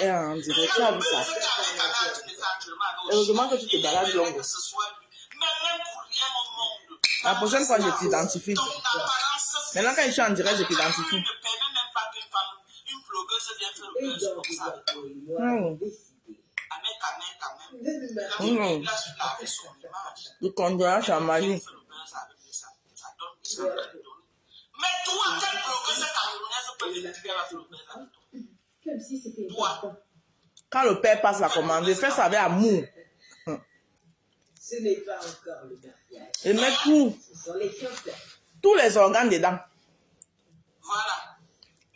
Et on dirait, tu as vu ça. Heureusement que tu te balades longue. La prochaine fois, je t'identifie. Maintenant, quand je suis en direct, je t'identifie. Du conduire sa magie. Mais toi, quel blogueuse camerounaise peut venir avec le beurre avec toi? Comme si c'était toi. Quand le père passe la commande, il fait ça avec amour. Ce n'est pas encore le mariage. Il met tous les organes dedans. Voilà.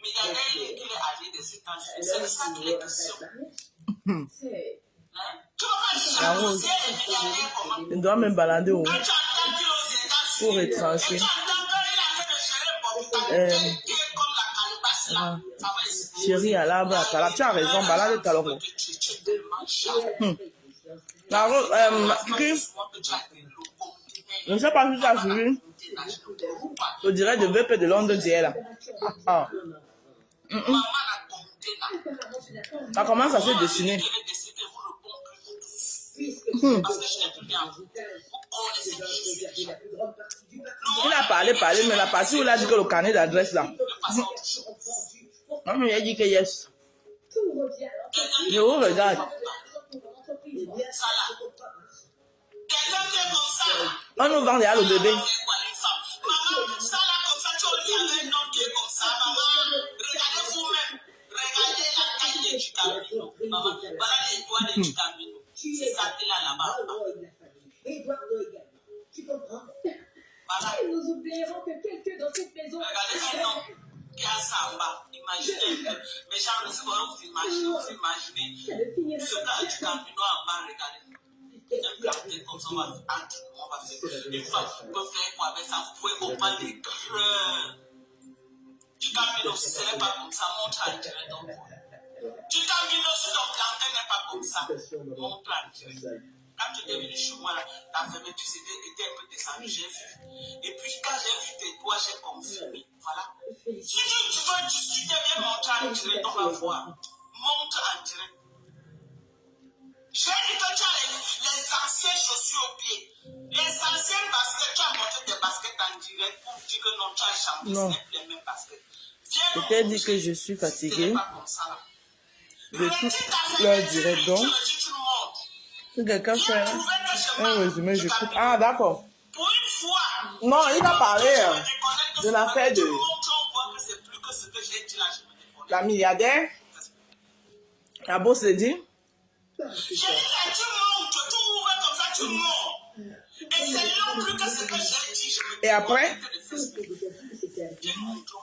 Mais il y a des qui est âgé de 7 ans. C'est de ça qu'il est question. Il doit me balader pour retrancher. Chérie, là-bas, tu as raison, balade talon. Je ne sais pas si tu as suivi le direct de VP de Londres d'hier là. Ça commence à se dessiner. Il a parlé, mais la partie où il a dit que le carnet d'adresse là. Non, mais il a dit que yes. Je vous regarde. On nous vend déjà le bébé. Nous oublierons que quelqu'un dans cette maison. Qui a Samba, imaginez, mes gens ne se vont vous imaginer ce cas du Camino en bas, regardez. Un planté comme ça, on va faire. Une fois, vous pouvez faire quoi avec ça? Vous pouvez comprendre les creux. Du Camino, si ce n'est pas comme ça, montre à direct donc. Du Camino, si ton planté n'est pas comme ça, montre à direct. Quand tu es venu chez moi, ta fermeture était un peu descendue, j'ai vu. Et puis quand j'ai vu tes doigts, j'ai confirmé. Voilà. Si tu veux discuter, viens montrer en direct, on va voir. Montre en direct. J'ai dit que tu as les anciennes chaussures aux pieds. Les anciennes baskets, tu as montré tes baskets en direct pour dire que non, tu as changé, ce n'est plus les mêmes baskets. Je t'ai dit que je suis fatiguée de tout leur direct donc. Si quelqu'un fait un résumé, j'écoute. Ah, d'accord. Pour une fois. Non, il a parlé de l'affaire de la milliardaire. La bourse se dit. J'ai dit que tu montes, tu ouvres comme ça, tu montes. Et c'est non plus que ce que j'ai dit. Et après,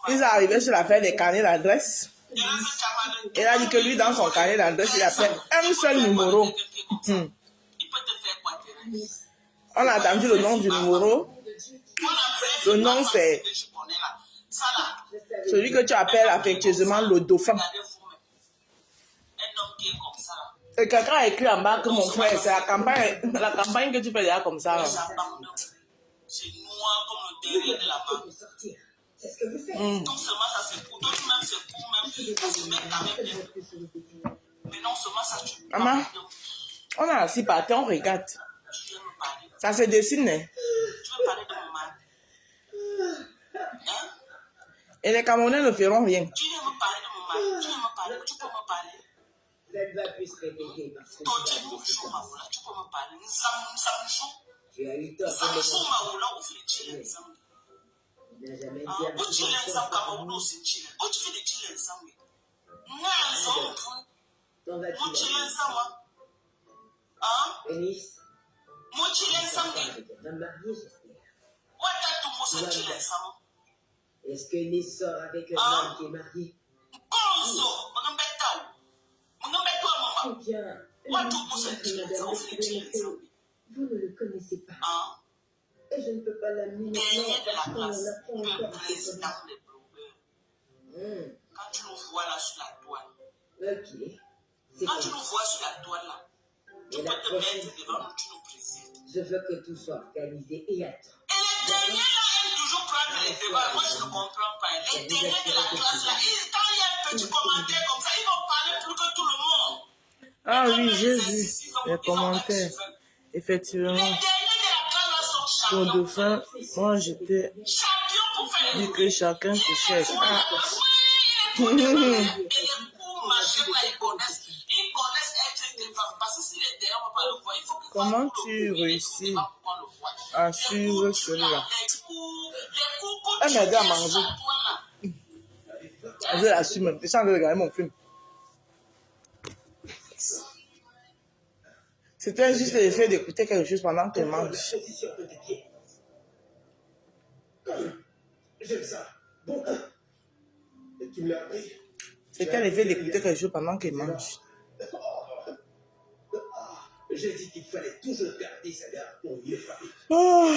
ils sont arrivés sur l'affaire des carnets d'adresse. Il a dit que lui, dans son carnet d'adresse, il a fait un seul numéro. On a entendu le nom du numéro. Le nom, c'est celui que tu appelles affectueusement le dauphin. Et quelqu'un a écrit en bas que mon frère, c'est la campagne que tu fais déjà comme ça. C'est noir comme le derrière de la main. C'est ce que vous faites. Non seulement ça se court, d'autres même se court, même ça se met quand même bien. Mais non seulement ça, tu peux. Maman, on a assis par terre, on regarde. Ça se dessine. Tu veux parler de mon mari? Hein? Et les Camerounais ne feront rien. Tu viens me parler de mon mari. Tu viens me parler. Tu peux me parler. Elle va plus se répéter parce que tu peux me parler. Tu as eu tort. Est-ce que Nice sort avec un homme qui est marié? Eh bien, vous ne le connaissez pas. Et je ne peux pas l'amener maintenant. Quand tu nous vois là sur la toile. Ok. Quand tu nous vois sur la toile là, tu peux te mettre devant nous, tu nous présides. Je veux que tout soit organisé et à temps. Et les derniers là aiment toujours prendre les débats. Moi je ne comprends pas. Les derniers de la classe là, quand il y a un petit commentaire comme ça, ils vont parler plus que tout le monde. Ah oui, j'ai vu les commentaires. Effectivement, Les derniers de la classe là sont pour champions. dauphin, moi j'étais Champions pour faire les dit que chacun se cherche. Ah. Et les coups machin là, ils connaissent. Ils connaissent être devant. Parce que si les derrière, on ne va pas le voir. Il faut que quand Comment vous tu le voyez, réussis devant pour qu'on le voie. à suivre celui-là? Les coups Elle m'a aidé à manger. Je l'assume. Je suis en train de regarder mon film. C'était juste l'effet d'écouter quelque chose pendant qu'elle mange. J'aime ça. Bon. Et qui me l'a appris? C'était l'effet d'écouter quelque chose pendant qu'elle mange. J'ai dit qu'il fallait toujours garder sa garde pour mieux frapper. Oh.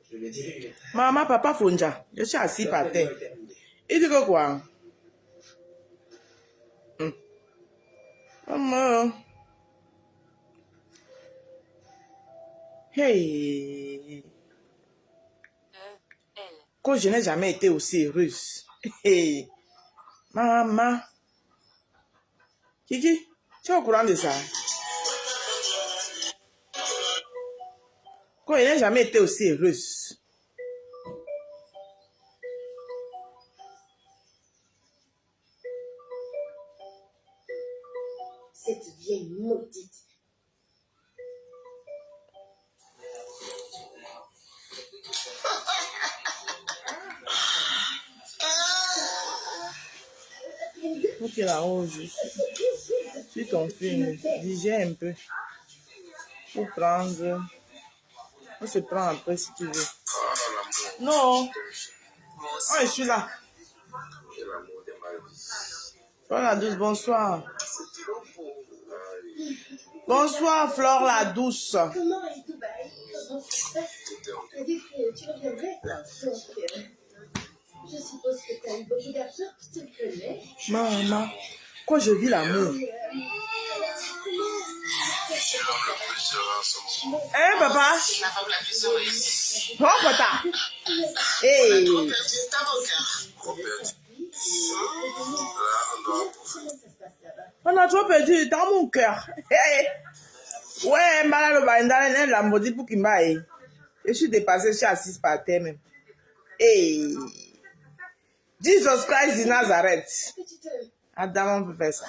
Je le dirai. Maman, papa, Fonja, je suis assis par terre. Il dit que quoi? Maman. Hey. Quand je n'ai jamais été aussi heureuse. Hey. Maman. Kiki, tu es au courant de ça? Quand je n'ai jamais été aussi heureuse. Cette vieille maudite. Ok, là-haut, je suis ton film. Digère un peu. Pour prendre. On se prend après si tu veux. Non. Oh, je suis là. Flore la douce, bonsoir. Bonsoir, Flore la douce. Comment est tout bail? Comment ça se passe? Tu as dit que tu reviendrais. Donc, je suppose que tu as eu beaucoup d'argent. Je te connais. Maman, quand je vis l'amour. Hein, papa? La femme la plus heureuse. Oh, papa. On a Hey. trop perdu de temps au cœur. Comment ça se passe là-bas? On a trop perdu dans mon cœur. Hey. Ouais, malade le bandana, elle l'a maudit pour qu'il m'aille. Je suis dépassée, je suis assise par terre même. Hey. Jesus Christ de Nazareth. Petite Adam, on peut faire ça.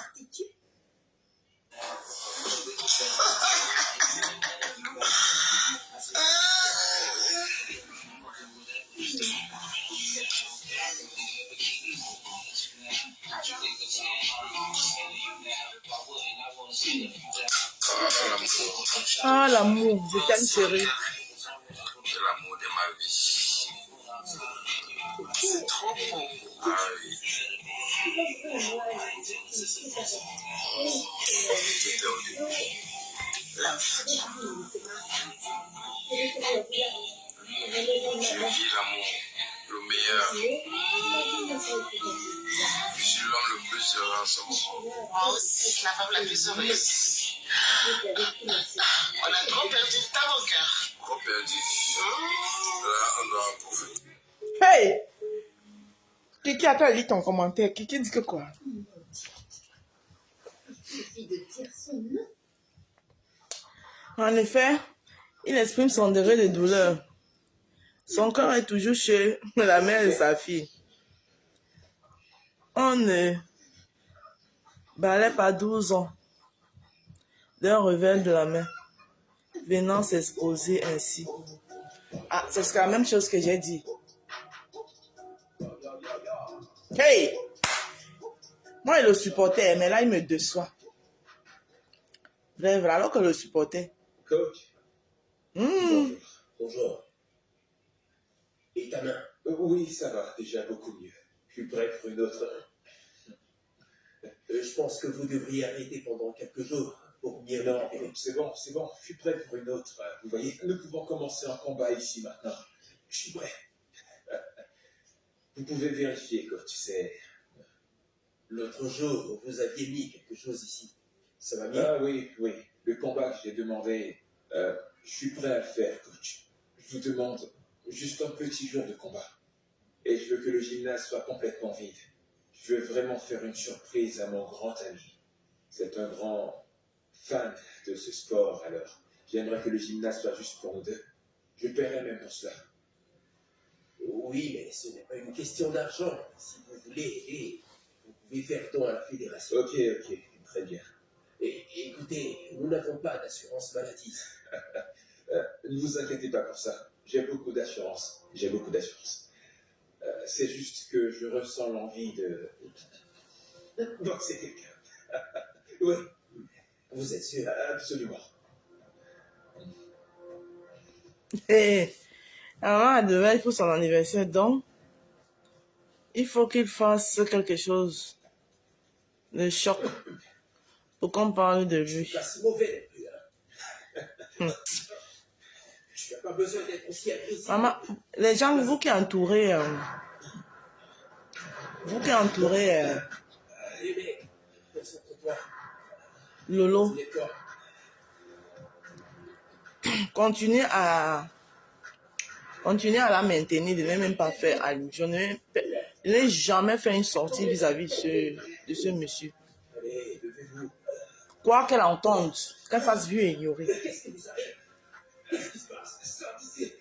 prostituée. Ah, l'amour, je t'aime chérie. C'est l'amour de ma vie. C'est trop beau. Ah oui. C'était au début. Je vis l'amour, le meilleur. Je suis l'homme le plus heureux en ce moment. Moi aussi, la femme la plus heureuse. On a trop perdu de temps au cœur. Trop perdu. Là, on doit en profiter. Hey! Kiki, attends, lis ton commentaire. Kiki dit que quoi? Il suffit de dire son nom. En effet, il exprime son degré de douleur. Son cœur est toujours chez la mère de sa fille. On ne balaie pas 12 ans d'un revers de la main, venant s'exposer ainsi. Ah, c'est la même chose que j'ai dit. Hey! Moi, il le supportait, mais là, il me déçoit. Bref, alors que le supportait. Coach. Hmm. Bonjour. Et ta main? Oui, ça va déjà beaucoup mieux. Je suis prêt pour une autre. Je pense que vous devriez arrêter pendant quelques jours pour mieux récupérer. C'est bon. Je suis prêt pour une autre. Vous voyez, nous pouvons commencer un combat ici maintenant. Je suis prêt. Vous pouvez vérifier, coach. C'est l'autre jour, vous aviez mis quelque chose ici. Ça va bien? Ah oui. Le combat que j'ai demandé, je suis prêt à le faire, coach. Je vous demande juste un petit jour de combat. Et je veux que le gymnase soit complètement vide. Je veux vraiment faire une surprise à mon grand ami. C'est un grand fan de ce sport, alors j'aimerais que le gymnase soit juste pour nous deux. Je paierais même pour cela. Oui, mais ce n'est pas une question d'argent. Si vous voulez aider, vous pouvez faire don à la fédération. Ok, très bien. Et écoutez, nous n'avons pas d'assurance maladie. Ne vous inquiétez pas pour ça. J'ai beaucoup d'assurance. C'est juste que je ressens l'envie de boxer quelqu'un. Oui, Vous êtes sûr? absolument. Et alors, demain, il faut son anniversaire, donc il faut qu'il fasse quelque chose de choc pour qu'on parle de Je lui. suis pas si mauvais non plus. Hein. Tu n'as pas besoin d'être aussi agressif. Maman, les gens, vous qui entourez, Allez, mec, concentre-toi. Lolo, C'est toi. continuez à la maintenir, de ne même pas faire allusion. Je n'ai jamais fait une sortie vis-à-vis de ce monsieur. Allez, levez-vous. Quoi qu'elle entende, qu'elle fasse vue et ignorer. Qu'est-ce qui vous arrive? Qu'est-ce qui se passe? Sors d'ici.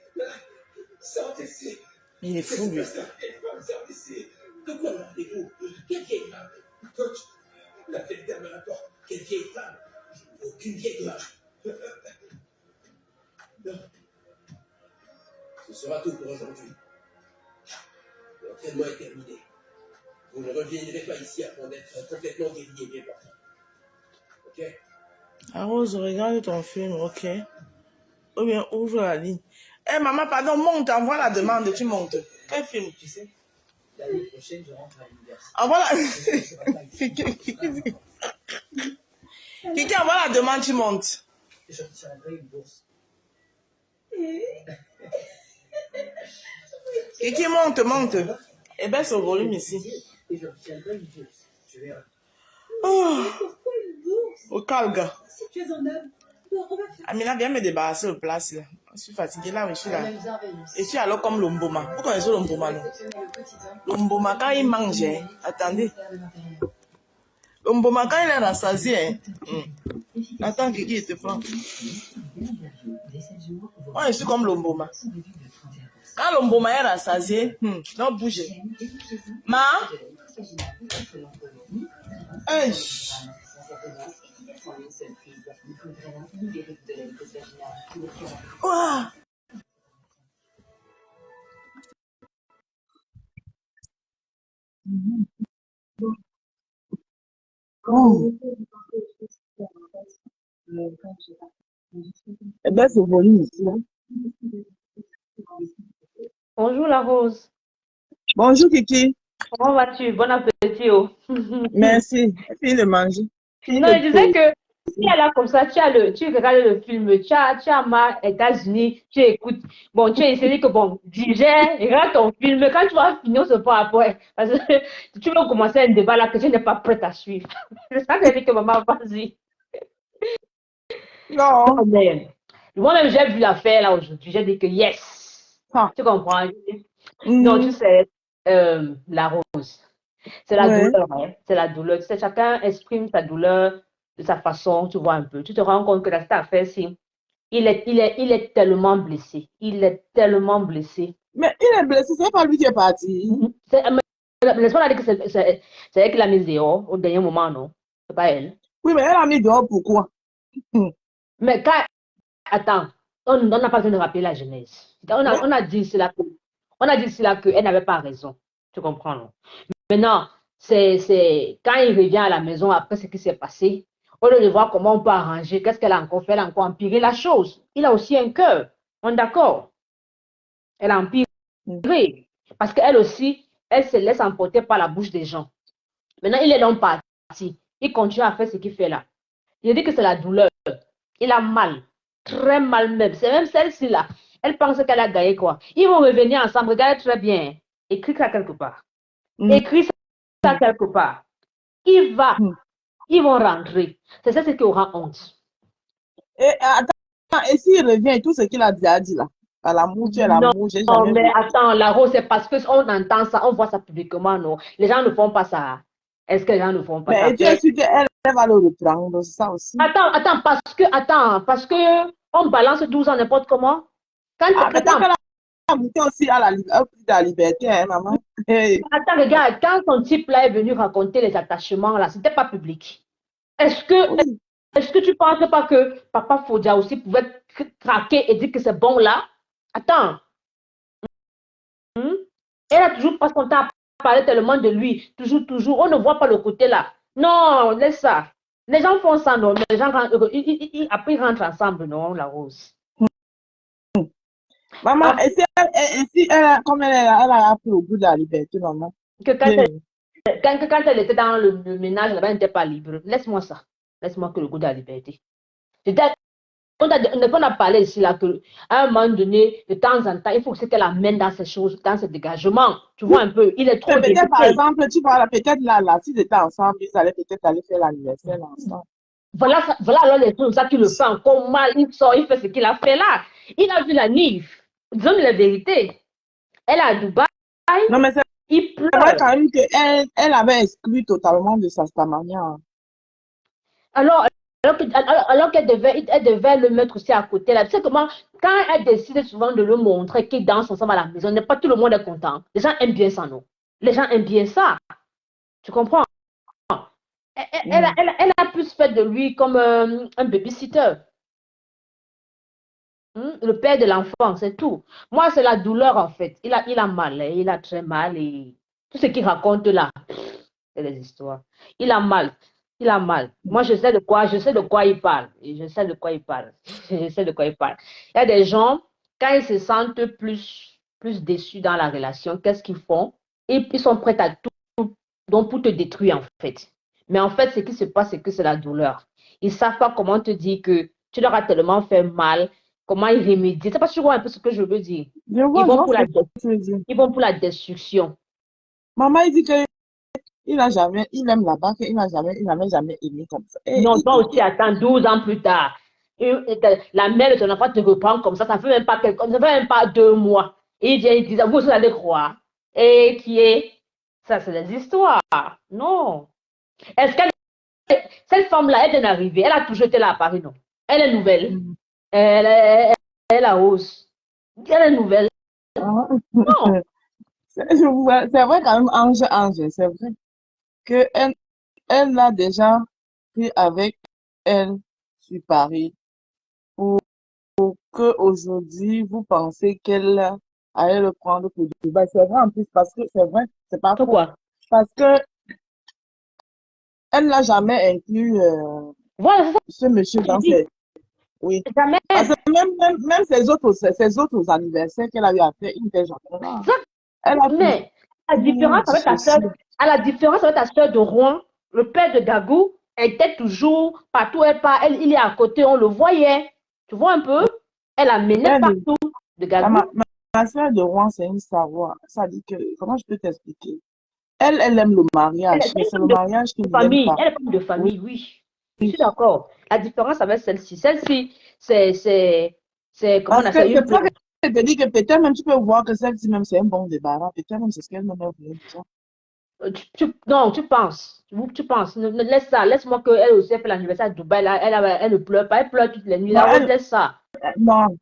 Sors d'ici. Il est fou, lui. Sors d'ici. De quoi parlez-vous? Quelle vieille femme? Coach, la vieille dame à la porte. Quelle vieille femme? Je ne veux aucune vieille femme. Non. Ce sera tout pour aujourd'hui. L'entraînement est terminé. Vous ne reviendrez pas ici avant d'être complètement guéri et bien portant. Ok? Rose, regarde ton film, ok? Ou bien ouvre la ligne. Eh maman, pardon, monte, envoie la demande, tu montes. Quel film? Tu sais, l'année prochaine, je rentre à l'université. Envoie la... Je ne serai pas ici. Kiki, envoie la demande, tu montes. Je retiendrai une bourse. Kiki, monte. Eh ben, c'est au volume ici. Et je retiendrai une bourse. Tu verras. Oh, Pourquoi une bourse? au calme. Si tu es un homme, bon, on va faire Amina, viens me débarrasser de place là. Je suis fatiguée là, je suis là. Même bienveillance. Je suis alors comme l'omboma. Vous connaissez l'omboma, non? Exceptionnel au quotidien. L'omboma, quand il mange, hein, attendez. Ministère de l'Intérieur. L'omboma, quand il est rassasié, hein. Attends, Kiki, il te prend. Moi, je suis comme l'omboma. Quand l'omboma est rassasié, non, bougez. Ma? Hey. Ouah. Oh. Eh ben, c'est volume ici. Hein. Bonjour la Rose. Bonjour, Kiki. Comment vas-tu? Bon appétit. Oh. Merci. Fini de manger. Non, je disais que si elle est là comme ça, tu regardes le film, tu as marre États-Unis, tu écoutes. Bon, tu as essayé que bon, digère, regarde ton film. Quand tu vas finir ce pas après, parce que tu veux commencer un débat là que tu n'es pas prête à suivre. C'est ça que j'ai dit que maman, vas-y. Non. Mais moi-même, j'ai vu l'affaire là aujourd'hui. J'ai dit que yes. Ah. Tu comprends? Non, tu sais, la Rose. C'est la douleur, hein. C'est la douleur. Tu sais, chacun exprime sa douleur de sa façon, tu vois un peu. Tu te rends compte que dans cette affaire-ci, il est tellement blessé. Il est tellement blessé. Mais il est blessé, c'est pas lui qui est parti. Laisse-moi dire que c'est elle qui l'a mis dehors au dernier moment, non? C'est pas elle. Oui, mais elle a mis dehors pourquoi? Mais quand... Attends, on n'a pas besoin de rappeler la genèse. On a dit cela qu'elle n'avait pas raison. Tu comprends, non? Maintenant, c'est quand il revient à la maison après ce qui s'est passé, au lieu de voir comment on peut arranger, qu'est-ce qu'elle a encore fait, elle a encore empiré la chose. Il a aussi un cœur. On est d'accord? Elle a empiré. Parce qu'elle aussi, elle se laisse emporter par la bouche des gens. Maintenant, il est donc parti. Il continue à faire ce qu'il fait là. Il dit que c'est la douleur. Il a mal. Très mal même. C'est même celle-ci là. Elle pense qu'elle a gagné quoi. Ils vont revenir ensemble. Regardez très bien. Écris ça quelque part. Écris ça quelque part. Ils vont rentrer. C'est ça ce qui aura honte. Et attends, et s'il revient, tout ce qu'il a déjà dit là, à l'amour, tu es l'amour, j'ai jamais Non, mais vu. attends, la Rose, c'est parce qu'on entend ça, on voit ça publiquement, non. Les gens ne font pas ça. Est-ce que les gens ne font pas ça? Mais tu es sûr qu'elle va le reprendre, c'est ça aussi. Attends, parce que on balance 12 ans n'importe comment. Peut-être Attends, qu'elle a monté aussi au prix de la liberté, hein, maman. Hey. attends, regarde, quand son type là est venu raconter les attachements là, c'était pas public. Est-ce que, Oui. est-ce que tu penses pas que Papa Fodia aussi pouvait craquer et dire que c'est bon là? Attends. Elle a toujours pas son temps à parler tellement de lui. Toujours. On ne voit pas le côté là. Non, laisse ça. Les gens font ça, non. Mais les gens, après, ils rentrent ensemble, non, la rose. Maman, et si elle a, comme elle a pris au bout de la liberté, maman. Que quand elle était dans le ménage, là-bas, elle n'était pas libre. Laisse-moi ça. Laisse-moi que le goût de la liberté. On a parlé ici là que à un moment donné, de temps en temps, il faut que qu'elle amène dans ces choses, dans ce dégagement. Tu vois un peu, il est trop Peut-être, par dégoûté. exemple, tu vois, peut-être là, s'ils étaient ensemble, ils allaient peut-être aller faire l'anniversaire ensemble. Voilà alors les choses, ça qui le fait encore mal. Il sort, il fait ce qu'il a fait là. Il a vu la Nive. Disons la vérité. Elle est à Dubaï. Non, mais c'est Il pleure. vrai quand même qu'elle avait exclu totalement de sa Stamania. Alors qu'elle devait le mettre aussi à côté. Là. Tu sais comment, quand elle décide souvent de le montrer qu'ils dansent ensemble à la maison, n'est pas tout le monde est content. Les gens aiment bien ça, non? Les gens aiment bien ça. Tu comprends? Elle a plus fait de lui comme un babysitter. Le père de l'enfant, c'est tout. Moi, c'est la douleur, en fait. Il a mal, hein. Il a très mal. Et tout ce qu'il raconte là, c'est des histoires. Il a mal. Il a mal. Moi, je sais de quoi il parle. Et je sais de quoi il parle. Je sais de quoi il parle. Il y a des gens, quand ils se sentent plus déçus dans la relation, qu'est-ce qu'ils font? Ils sont prêts à tout, donc pour te détruire, en fait. Mais en fait, ce qui se passe, c'est que c'est la douleur. Ils ne savent pas comment te dire que tu leur as tellement fait mal, comment ils remédient. C'est pas sûr un peu ce que je veux dire. Je vois, Ils vont pour la destruction. Maman, il dit que il aime là-bas, qu'il n'a jamais aimé comme ça. Non, toi aussi, attends, 12 ans plus tard. La mère de ton enfant te reprend comme ça fait même pas 2 mois. Et il vient, il dit, vous allez croire. Et qui est, ça c'est des histoires. Non. Est-ce qu'elle, cette femme-là, elle est arrivée, elle a toujours été là à Paris, non? Elle est nouvelle. Elle a hausse. Elle est nouvelle. Non. C'est vrai quand même, Ange, c'est vrai que elle l'a déjà pris avec elle sur Paris pour que aujourd'hui vous pensez qu'elle allait le prendre pour Dubaï. C'est vrai en plus parce que c'est vrai, c'est pas faux. Pourquoi? Parce que elle n'a jamais inclus Voilà, ce monsieur dans ses. Oui. jamais. Parce que même ses autres anniversaires qu'elle a eu à faire, il n'était jamais là. Elle a Mais la différence avec ta soeur, à la différence avec ta soeur de Rouen, le père de Gagou était toujours partout où elle part, il est à côté, on le voyait. Tu vois un peu? Elle amenait partout de Gagou. Ma soeur de Rouen, c'est une savoir. Ça dit que, comment je peux t'expliquer? Elle aime le mariage, mais c'est le mariage qui ne l'aime pas. Elle est femme de famille, oui. Je suis d'accord. La différence avec celle-ci, c'est comment on appelle ça? Je te dis que peut-être même tu peux voir que celle-ci même c'est un bon débarras. Peut-être même c'est ce qu'elle me dit. Non, tu penses. Tu penses. Laisse ça. Laisse-moi qu'elle aussi fait l'anniversaire à Dubaï. Là, elle ne pleure pas. Elle pleure toutes les nuits. Là, laisse ça. Non,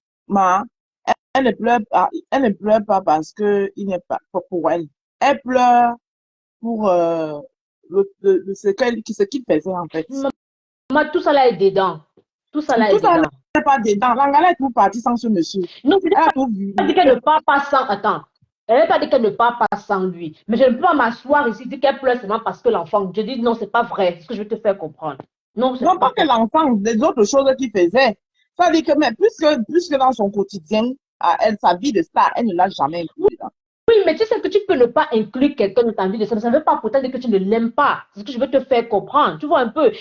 elle ne pleure pas parce que il n'est pas pour elle. Elle pleure pour ce qu'il faisait en fait. Tout ça là est dedans. Tout ça là est dedans. Elle n'est pas dedans. L'Angala est tout partie sans ce monsieur. Non, elle a dit qu'elle ne part pas sans. Attends. Elle n'a pas dit qu'elle ne part pas sans lui. Mais je ne peux pas m'asseoir ici dire qu'elle pleure seulement parce que l'enfant. Je dis non, c'est pas vrai. C'est ce que je veux te faire comprendre. Non, pas que l'enfant, des autres choses qu'il faisait. Ça dit que, mais plus que dans son quotidien, sa vie de star, elle ne l'a jamais inclus. Oui, mais tu sais que tu peux ne pas inclure quelqu'un de ta vie de star. Ça ne veut pas pourtant dire que tu ne l'aimes pas. C'est ce que je veux te faire comprendre. Tu vois un peu.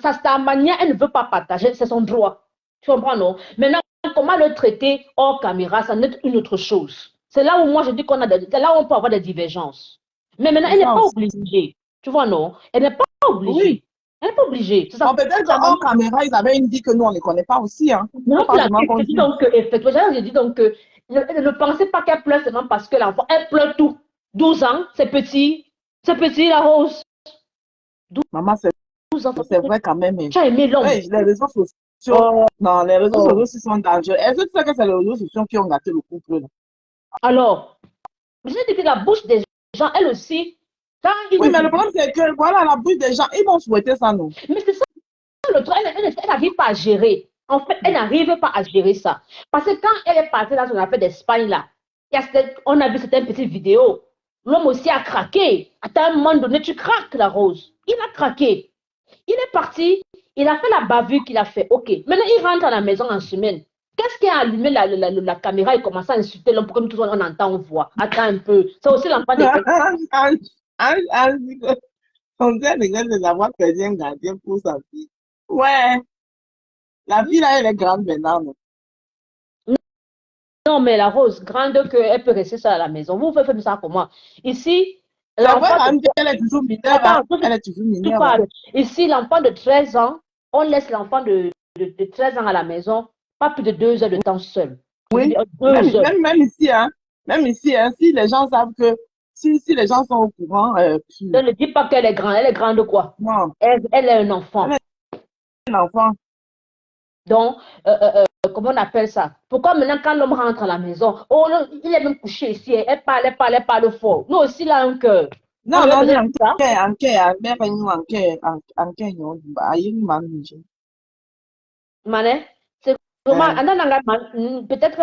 Sa manière, elle ne veut pas partager. C'est son droit. Tu comprends, non? Maintenant, comment le traiter hors caméra, ça n'est une autre chose. C'est là où moi je dis c'est là où on peut avoir des divergences. Mais maintenant, elle n'est pas obligée. Tu vois, non? Elle n'est pas obligée. Oui. Elle n'est pas obligée. Peut-être qu'en caméra, ils avaient une vie que nous, on ne connaît pas aussi. Hein. Non, je dis donc que ne pensez pas qu'elle pleure seulement parce que l'enfant, elle pleure tout. 12 ans, c'est petit la rose. Maman, 12 ans, c'est vrai quand même. tu as aimé l'homme. Ouais, les réseaux sociaux, Oh, non, les réseaux oh. sociaux aussi sont dangereux. Est-ce que tu sais que c'est les réseaux sociaux qui ont gâté le couple, là? Alors, je dis que la bouche des gens, elle aussi, quand Oui, ils... mais le problème, c'est que, voilà, la bouche des gens, ils vont souhaiter ça, non? Mais c'est ça le truc, elle n'arrive pas à gérer. En fait, elle n'arrive pas à gérer ça. Parce que quand elle est partie dans son affaire d'Espagne, là, on a vu certaines petites vidéos. L'homme aussi a craqué. À un moment donné, tu craques, la rose. Il a craqué. Il est parti, il a fait la bavure qu'il a fait. OK. Maintenant, il rentre à la maison en semaine. Qu'est-ce qui a allumé la caméra et commence à insulter l'homme pour que tout le monde on entend, on voit. Attends un peu. C'est aussi l'enfant de Ange dit que on regrette de l'avoir perdu un gardien pour sa fille. Ouais, la fille là, elle est grande maintenant. Non? Non, mais la rose, grande qu'elle peut rester seule à la maison. Vous faites ça pour moi. Ici, C'est vrai l'enfant quand de... même qu'elle est toujours mineure. Attends, Hein? Elle est toujours tu mineure. Hein? parles. Ici, l'enfant de 13 ans, on laisse l'enfant de 13 ans à la maison, pas plus de 2 heures de temps seul. Je veux Oui, dire, 2 heures. même ici, hein, même ici, hein, si les gens savent que, si les gens sont au courant, Je ne dis pas qu'elle est grande. Elle est grande quoi? non, Elle est un enfant. elle est un enfant. Donc, comment on appelle ça? Pourquoi maintenant, quand l'homme rentre à la maison, oh, il est même couché ici, elle parle fort. Nous aussi, là, un cœur. Non, On non, faisait non, ça. Mané, c'est comment, peut-être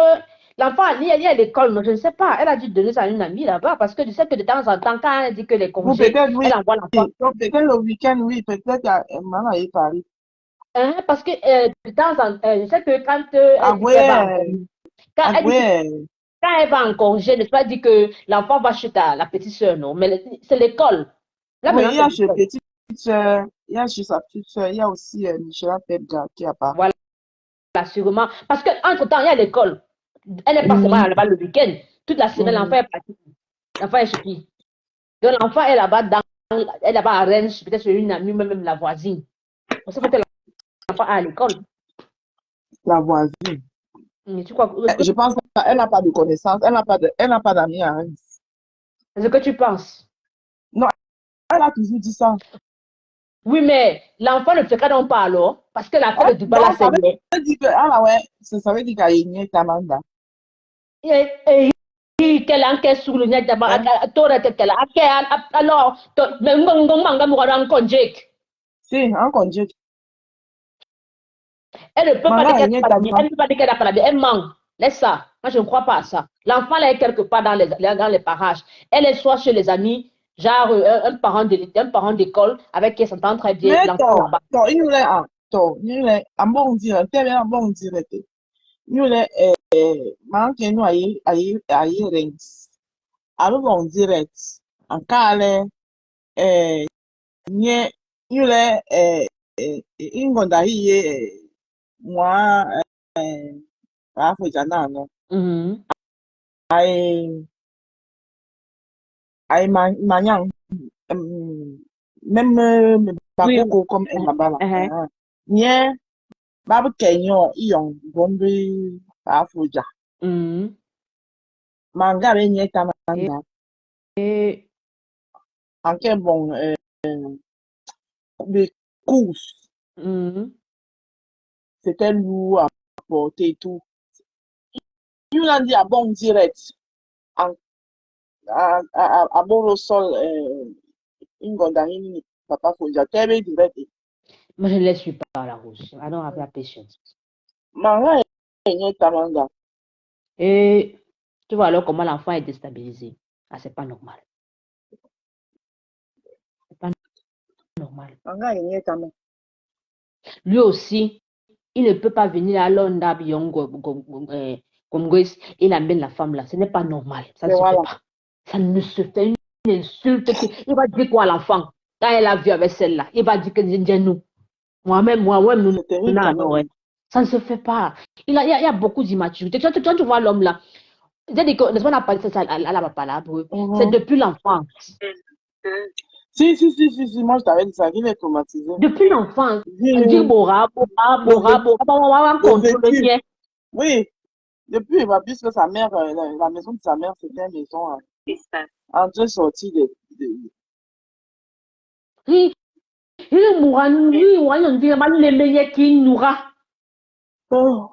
l'enfant, il est à l'école, mais je ne sais pas. Elle a dû donner ça à une amie là-bas parce que je sais que de temps en temps, quand elle dit que les Ou congés, peut-être, oui, elle envoie l'enfant. donc peut-être le week-end, oui, peut-être, maman est Paris. Hein, parce que de temps en temps, je sais que quand Ah elle dit qu'elle va en ouais, congé, quand ah elle dit que ouais. quand elle va en congé, ne pas dire que l'enfant va chez la petite soeur, non, mais c'est l'école. Là, Oui, maintenant, il y c'est a chez l'école. petite soeur, il y a chez sa petite soeur, il y a aussi Michela Pedga qui est à Paris. Voilà, sûrement. Parce qu'entre-temps, il y a l'école. Elle n'est pas seulement là-bas le week-end. Toute la semaine, l'enfant est parti. L'enfant est chez qui? Donc, l'enfant est là-bas elle est là-bas à Rennes, peut-être chez une amie, même la voisine. On sait que l'enfant est à l'école. La voisine. Mais tu crois, Je pense qu'elle n'a pas de connaissances, elle n'a pas d'amis à Reims. c'est ce que tu penses. Non, elle a toujours dit ça. Oui, mais l'enfant ne fréquente donc pas alors, parce que la fête de Dubaï, là, Donc, ça c'est veut dire que, ah là, ouais, ça veut dire qu'il y a une Tamanda. qu'elle a un sur le net d'abord, Hein? alors, mais Si, en congé. elle ne peut pas dire Manga, qu'elle il y n'a a pas d'habit, Tamanda. elle ne peut pas dire qu'elle n'a pas d'habit, elle ment. Laisse ça. Moi, je ne crois pas à ça. L'enfant, là, est quelque part dans les parages. Elle est soit chez les amis, genre un parent d'école avec qui elle s'entend très bien, Mais l'enfant là-bas. il nous est en bon dire, tellement en bon dire. Nous est, manque nous aïe Reims. Alors, bon direct. En cas, nye yule ingonda hiye mwa afọ jana no Mhm. ai manyang même Oui. bakoko comme en babala Uh-huh. nye babu kenyo iyong gombe afọ ja Mhm. manga be nye tamanda Et, anke bon les courses mhm. c'était lourd à porter et tout nous l'a dit à bon direct a boro sol ingonda hini papa fonja tebe direct Moi, je ne les suis pas, la rouge. I don't have that patience. manga enye tamanga Et tu vois alors comment l'enfant est déstabilisé. Ah, c'est pas normal. C'est pas normal. manga enye tamanga Lui aussi, il ne peut pas venir à Londres, Congolais, il amène la femme là. Ce n'est pas normal. Ça ne c'est se fait voilà pas. Ça ne se fait une insulte. Il va dire quoi à l'enfant? Quand elle a vu avec celle-là, il va dire que c'est nous. Moi-même, nous, c'est terrible quand non, ouais. même Ça ne se fait pas. Il y a beaucoup d'immaturité. Tu vois l'homme là. J'ai dit que, n'est-ce pas, on a parlé de ça à la palabre. C'est depuis l'enfance. si moi je t'avais dit ça il est traumatisé Depuis l'enfance. Vu On dit Bora, on le contrôle vécu bien. oui depuis il va puisque sa mère la maison de sa mère c'était une maison entre sorties Oui, Il est mourant, oui, on dit, les meilleurs qui nourra. Oh.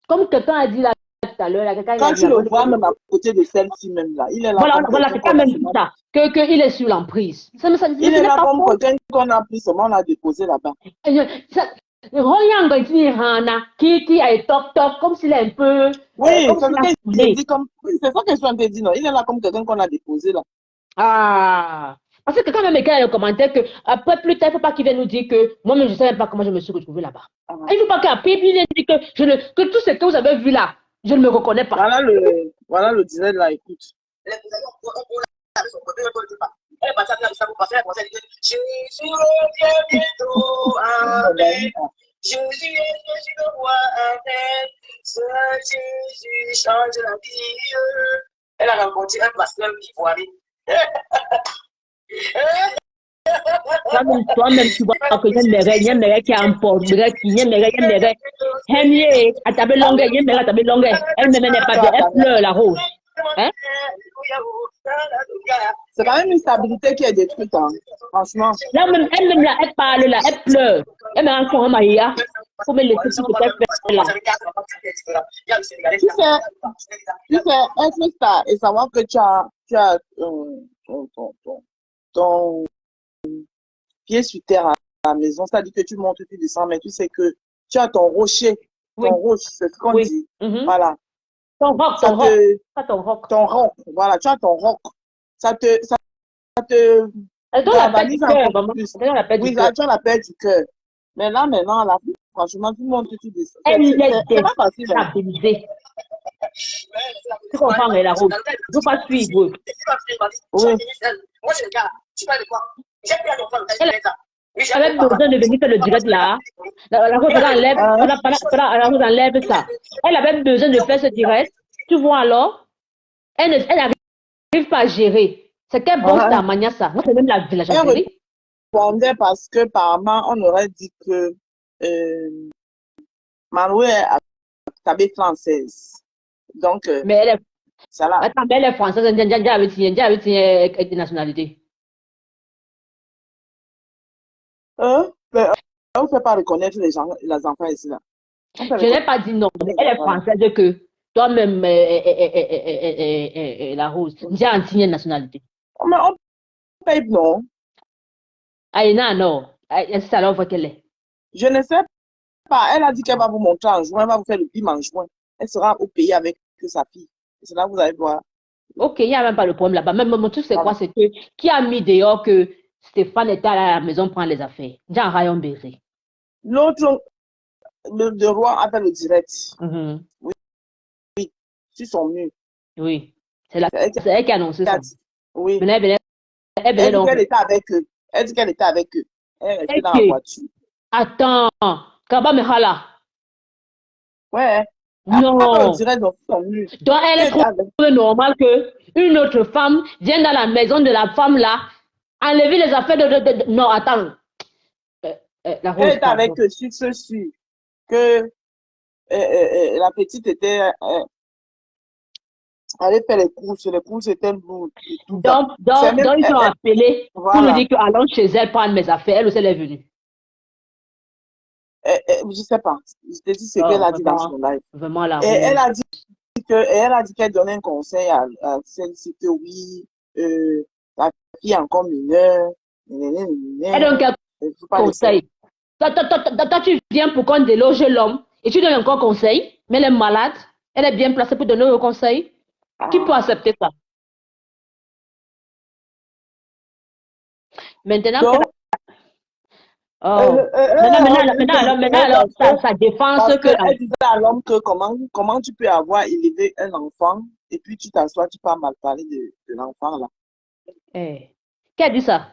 Comme quelqu'un a dit là tout à l'heure, quelqu'un a Quand dit tu là, le vois même à côté de celle-ci même là, il est là voilà, comme voilà, quelqu'un c'est qu'on quand a même seulement... ça, qu'il est sur l'emprise. Il est Ce n'est là pas comme faux. quelqu'un qu'on a pris seulement on a déposé là-bas. Regarde, qui a top, comme s'il est un peu, Oui, comme c'est s'il a ce que je foulé. dis comme... Oui, c'est ça que je suis en train de dire, non. Il est là comme quelqu'un qu'on a déposé là. Ah, parce que quand même, il y a un commentaire que après, plus tard, il ne faut pas qu'il vienne nous dire que moi-même, je ne sais même pas comment je me suis retrouvée là-bas. Ah. Il ne faut pas qu'après, il vienne dire que tout ce que vous avez vu là, je ne me reconnais pas. Voilà le direct là, écoute. Elle est partie à faire ça pour passer la conseil. Jésus revient bientôt. Amen. Jésus est Jésus le roi. Amen. Ce Jésus change la vie. Elle a rencontré un pasteur qui voit aller. Toi-même, tu vois que il y a un mère qui a un port, il y a un mère, Henry, à ta belle longueur, il y a un mère à ta belle longueur. Elle-même n'est pas bien, elle pleure la rose. Hein? C'est quand même une stabilité qui est détruite, hein. Franchement. Là, même, elle-même là, elle parle là, elle pleure. Elle me rend compte, Maïa. Faut me laisser tout ce qu'elle fait là. Tu sais, être star et savoir que tu as ton pied sur terre à la maison, c'est-à-dire que tu montes, tu descends, mais tu sais que tu as ton rocher, ton roche, c'est ce qu'on dit. Voilà. Ton roc, ton roc, voilà, tu as ton roc. Ça te galvanise encore plus. Oui, tu as la paix du cœur. Mais là, maintenant, là, franchement, tout le monde tu descends. C'est pas facile. Stabilisé. Tu comprends, mais la route. Je ne veux pas suivre. Oui. Moi, je regarde. Tu parles de quoi? J'ai pris à l'enfant. Elle avait besoin de venir faire le direct là. La route enlève ça. Elle avait besoin de faire ce direct. Tu vois alors, elle n'arrive pas à gérer. C'est quelle bosse ta manière ça. Moi, c'est même la gendarmerie. Elle répondait parce que apparemment, on aurait dit que Manuel a tabé française. Donc, mais elle est, ça là. Attends, mais elle est française, elle a une nationalité. Mais on ne peut pas reconnaître les enfants ici là. Je n'ai pas dit non, mais elle est française que toi-même, la rose, j'ai un signe de nationalité. Mais on paye non. Aïna, non. C'est alors voit qu'elle est. Je ne sais pas. Elle a dit qu'elle va vous montrer en juin, elle va vous faire le film en juin. Elle sera au pays avec sa fille. C'est là que vous allez voir. Ok, il n'y a même pas le problème là-bas. Même mon truc, c'est quoi? C'est que qui a mis dehors que Stéphane était à la maison prendre les affaires? J'ai un rayon baiser. L'autre, le roi a fait le direct. Oui. Sur son mur. Oui. C'est elle qui a annoncé ça. Oui. Elle dit qu'elle était avec eux. Elle dit qu'elle était avec eux. Elle était dans la voiture. Attends. Kaba Mehala. Ouais. Non. Le direct dans son mur. Donc, elle est trop normal qu'une autre femme vienne dans la maison de la femme là, enlever les affaires de... Non, attends. Elle était avec eux, je suis sûre que la petite était... elle avait fait les courses étaient lourdes. Donc, ils sont appelés pour nous dire qu'allons chez elle prendre mes affaires. Elle aussi, elle est venue. Je ne sais pas. Je te dis ce qu'elle a dit dans son live. Vraiment là. Elle a dit qu'elle donnait un conseil à celle-ci que oui, la fille est encore mineure. Elle donne quel conseil? Toi, tu viens pour qu'on déloge l'homme et tu donnes encore conseil, mais elle est malade. Elle est bien placée pour donner un conseil. Qui peut accepter ça? Maintenant, maintenant, sa défense que... Elle disait à l'homme que comment tu peux avoir élevé un enfant et puis tu t'assois, tu peux mal parler de l'enfant là. Qui a dit ça?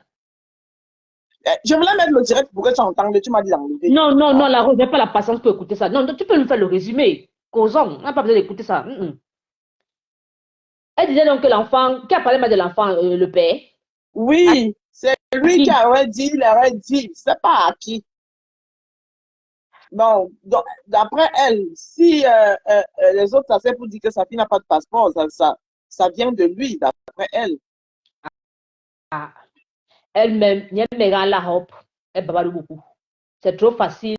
Je voulais mettre le direct pour que tu entendes, tu m'as dit d'enlever. Non, la Rose n'a pas la patience pour écouter ça. Non, tu peux nous faire le résumé. Causons, on n'a pas besoin d'écouter ça. Elle disait donc que l'enfant, qui a parlé de l'enfant, le père? Oui, c'est lui qui aurait dit, c'est pas à qui. Bon, d'après elle, si les autres ça c'est pour dire que sa fille n'a pas de passeport, ça vient de lui, d'après elle. Elle-même, la hope. Elle bavarde beaucoup. C'est trop facile.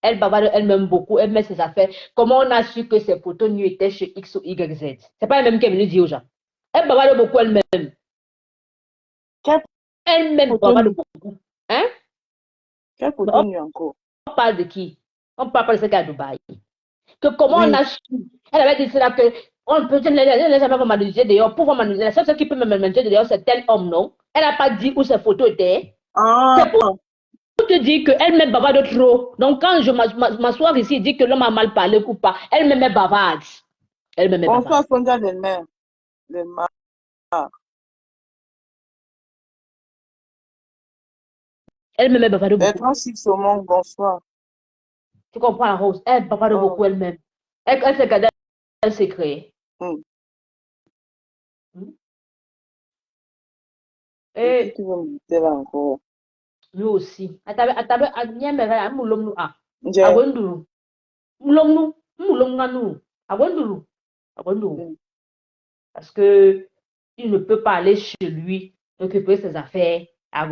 Elle bavarde elle-même beaucoup. Elle met ses affaires. Comment on a su que ses photos nues étaient chez X ou YZ? C'est pas elle-même qui est venue dire aux gens. Elle bavarde beaucoup elle-même. Quelle Elle-même photo bavarde nue? beaucoup. Hein? Quelle photo nue encore? On parle de qui? On parle pas de ce qu'à Dubaï. Que comment on Oui. a su? Elle avait dit cela que on peut, je ne l'ai jamais manuser d'ailleurs. Pour manuser, la seule chose qui peut me manuser d'ailleurs, c'est tel homme, non? Elle n'a pas dit où ses photos étaient. Ah, C'est pour te dire qu'elle-même bavarde trop. Donc quand je m'assois ici et dis que l'homme a mal parlé ou pas, elle-même est bavarde. Elle-même est bonsoir, bavarde. Sonja Delmer. Delmar. Elle-même est bavarde beaucoup. Bertrand Saumon, bonsoir. Tu comprends, Rose? Elle bavarde Oh. beaucoup elle-même. Elle s'est gardée un secret. Hmm. Et Tu veux me dire là encore? lui aussi. Atabe, anyemere, amulomnu, J'ai. agwendulu. Mulomnu, mulomnu, agwendulu. Agwendulu. Parce que il ne peut pas aller chez lui, occuper ses affaires, ça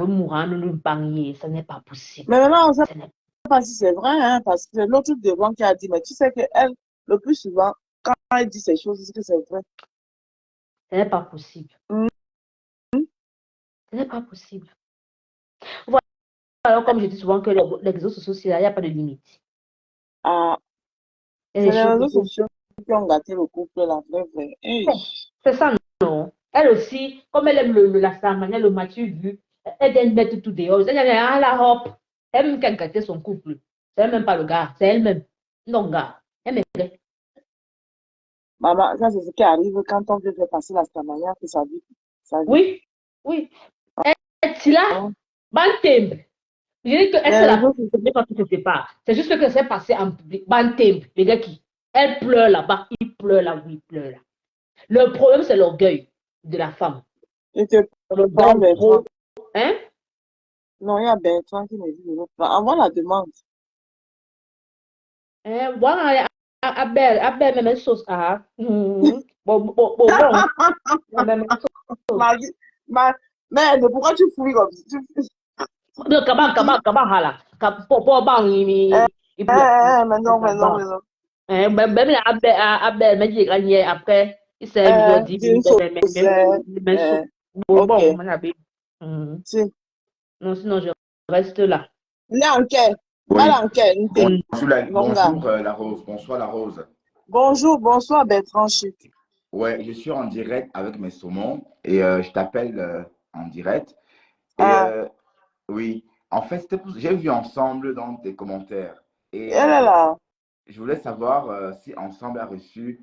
n'est pas possible. Mais maintenant, on ne sait Ce n'est pas si c'est vrai, hein, parce que c'est l'autre devant qui a dit, mais tu sais qu'elle, le plus souvent, quand elle dit ces choses, c'est que c'est vrai. ce n'est pas possible. Hmm. Ce n'est pas possible. Voilà, alors, comme je dis souvent que les réseaux sociaux, il n'y a pas de limite. Ah, Il y a c'est des les choses réseaux sociaux qui ont gâté le couple, la vraie. Hey. C'est ça, non. Elle aussi, comme elle aime la Starmania, le Mathieu vu, elle aime mettre tout dehors. Elle aime la hop. Elle aime qu'elle gâte son couple. C'est même pas le gars, c'est elle-même. Non, gars. Elle m'aimerait. Maman, ça c'est ce qui arrive quand on veut faire passer la stamania, que ça vit. Oui, oui. Elle là, Bantembe. Je dis que est-ce que la femme quand tu te sépares? C'est juste que c'est passé en public. Bantembe, les gars qui. Elle pleure là-bas, il pleure là, oui, il pleure là. Le problème, c'est l'orgueil de la femme. Et que L'orgueil Bertrand. Hein? Non, il y a Bertrand qui me dit de l'autre. Envoie la demande. Voilà, Abel, même chose. Ah, bon. Mais pourquoi tu fouilles comme ça? Comment, hala. Pour bang, Mais non. Même Abel, mais j'ai gagné après. Il s'est dit, non, sinon je reste là. Oui. Bonjour la Rose. Bonsoir la Rose. Bonsoir Bertrand Chic. Ouais, je suis en direct avec mes saumons et je t'appelle en direct. Et oui, en fait, j'ai vu Ensemble dans tes commentaires. Et Elle est là. je voulais savoir si Ensemble a reçu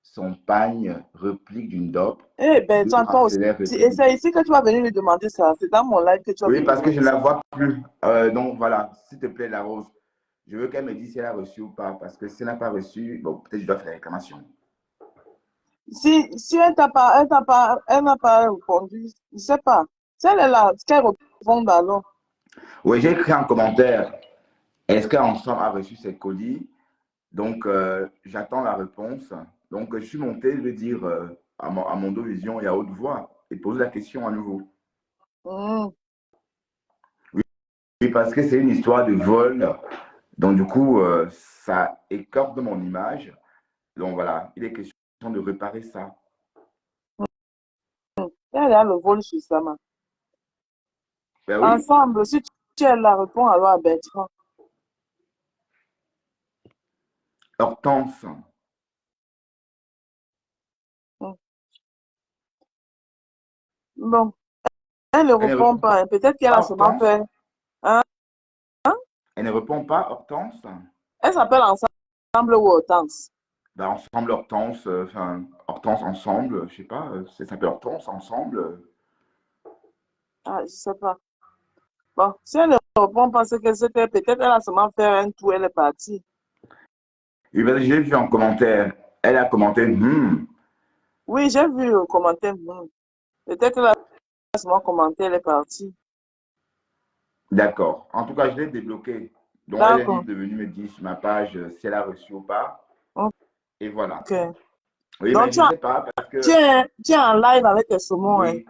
son pagne réplique d'une dope. Eh Bertrand, toi aussi. Et c'est ici que tu vas venir lui demander ça. C'est dans mon live que tu vas venir. Oui, parce que je ne la vois plus. Donc voilà, s'il te plaît, la Rose. Je veux qu'elle me dise si elle a reçu ou pas. Parce que si elle n'a pas reçu, bon, peut-être je dois faire la réclamation. Si elle n'a pas répondu, je ne sais pas. Si elle est là, qu'elle réponde alors. Oui, j'ai écrit un commentaire. Est-ce qu'Ensemble a reçu ses colis? Donc, j'attends la réponse. Donc, je suis monté, je vais dire à Mondo Vision et à haute voix et poser la question à nouveau. Oui, parce que c'est une histoire de vol. Donc, du coup, ça écorte de mon image. Donc, voilà, il est question de réparer ça. Elle a le vol sur sa main. Ben oui. Ensemble, si tu as la réponse, alors à Bertrand. Hortense. Bon, elle ne répond pas. Peut-être qu'elle a seulement fait. Hein? Elle ne répond pas, Hortense? Elle s'appelle Ensemble ou Hortense? Ben, Ensemble, Hortense, Hortense Ensemble, je sais pas, ça s'appelle Hortense Ensemble. Ah, je sais pas. Bon, si elle ne répond pas, c'est que c'était peut-être elle a seulement fait un tour, elle est partie. Oui, ben, j'ai vu en commentaire, elle a commenté Oui, j'ai vu le commentaire Peut-être qu'elle a seulement commenté, elle est partie. D'accord. En tout cas, je l'ai débloqué. Donc, elle est libre de venir me dire sur ma page si elle a reçu ou pas. Et voilà. Ok. Oui, donc, mais je ne sais pas parce que... Tu es en live avec tes saumons. Oui.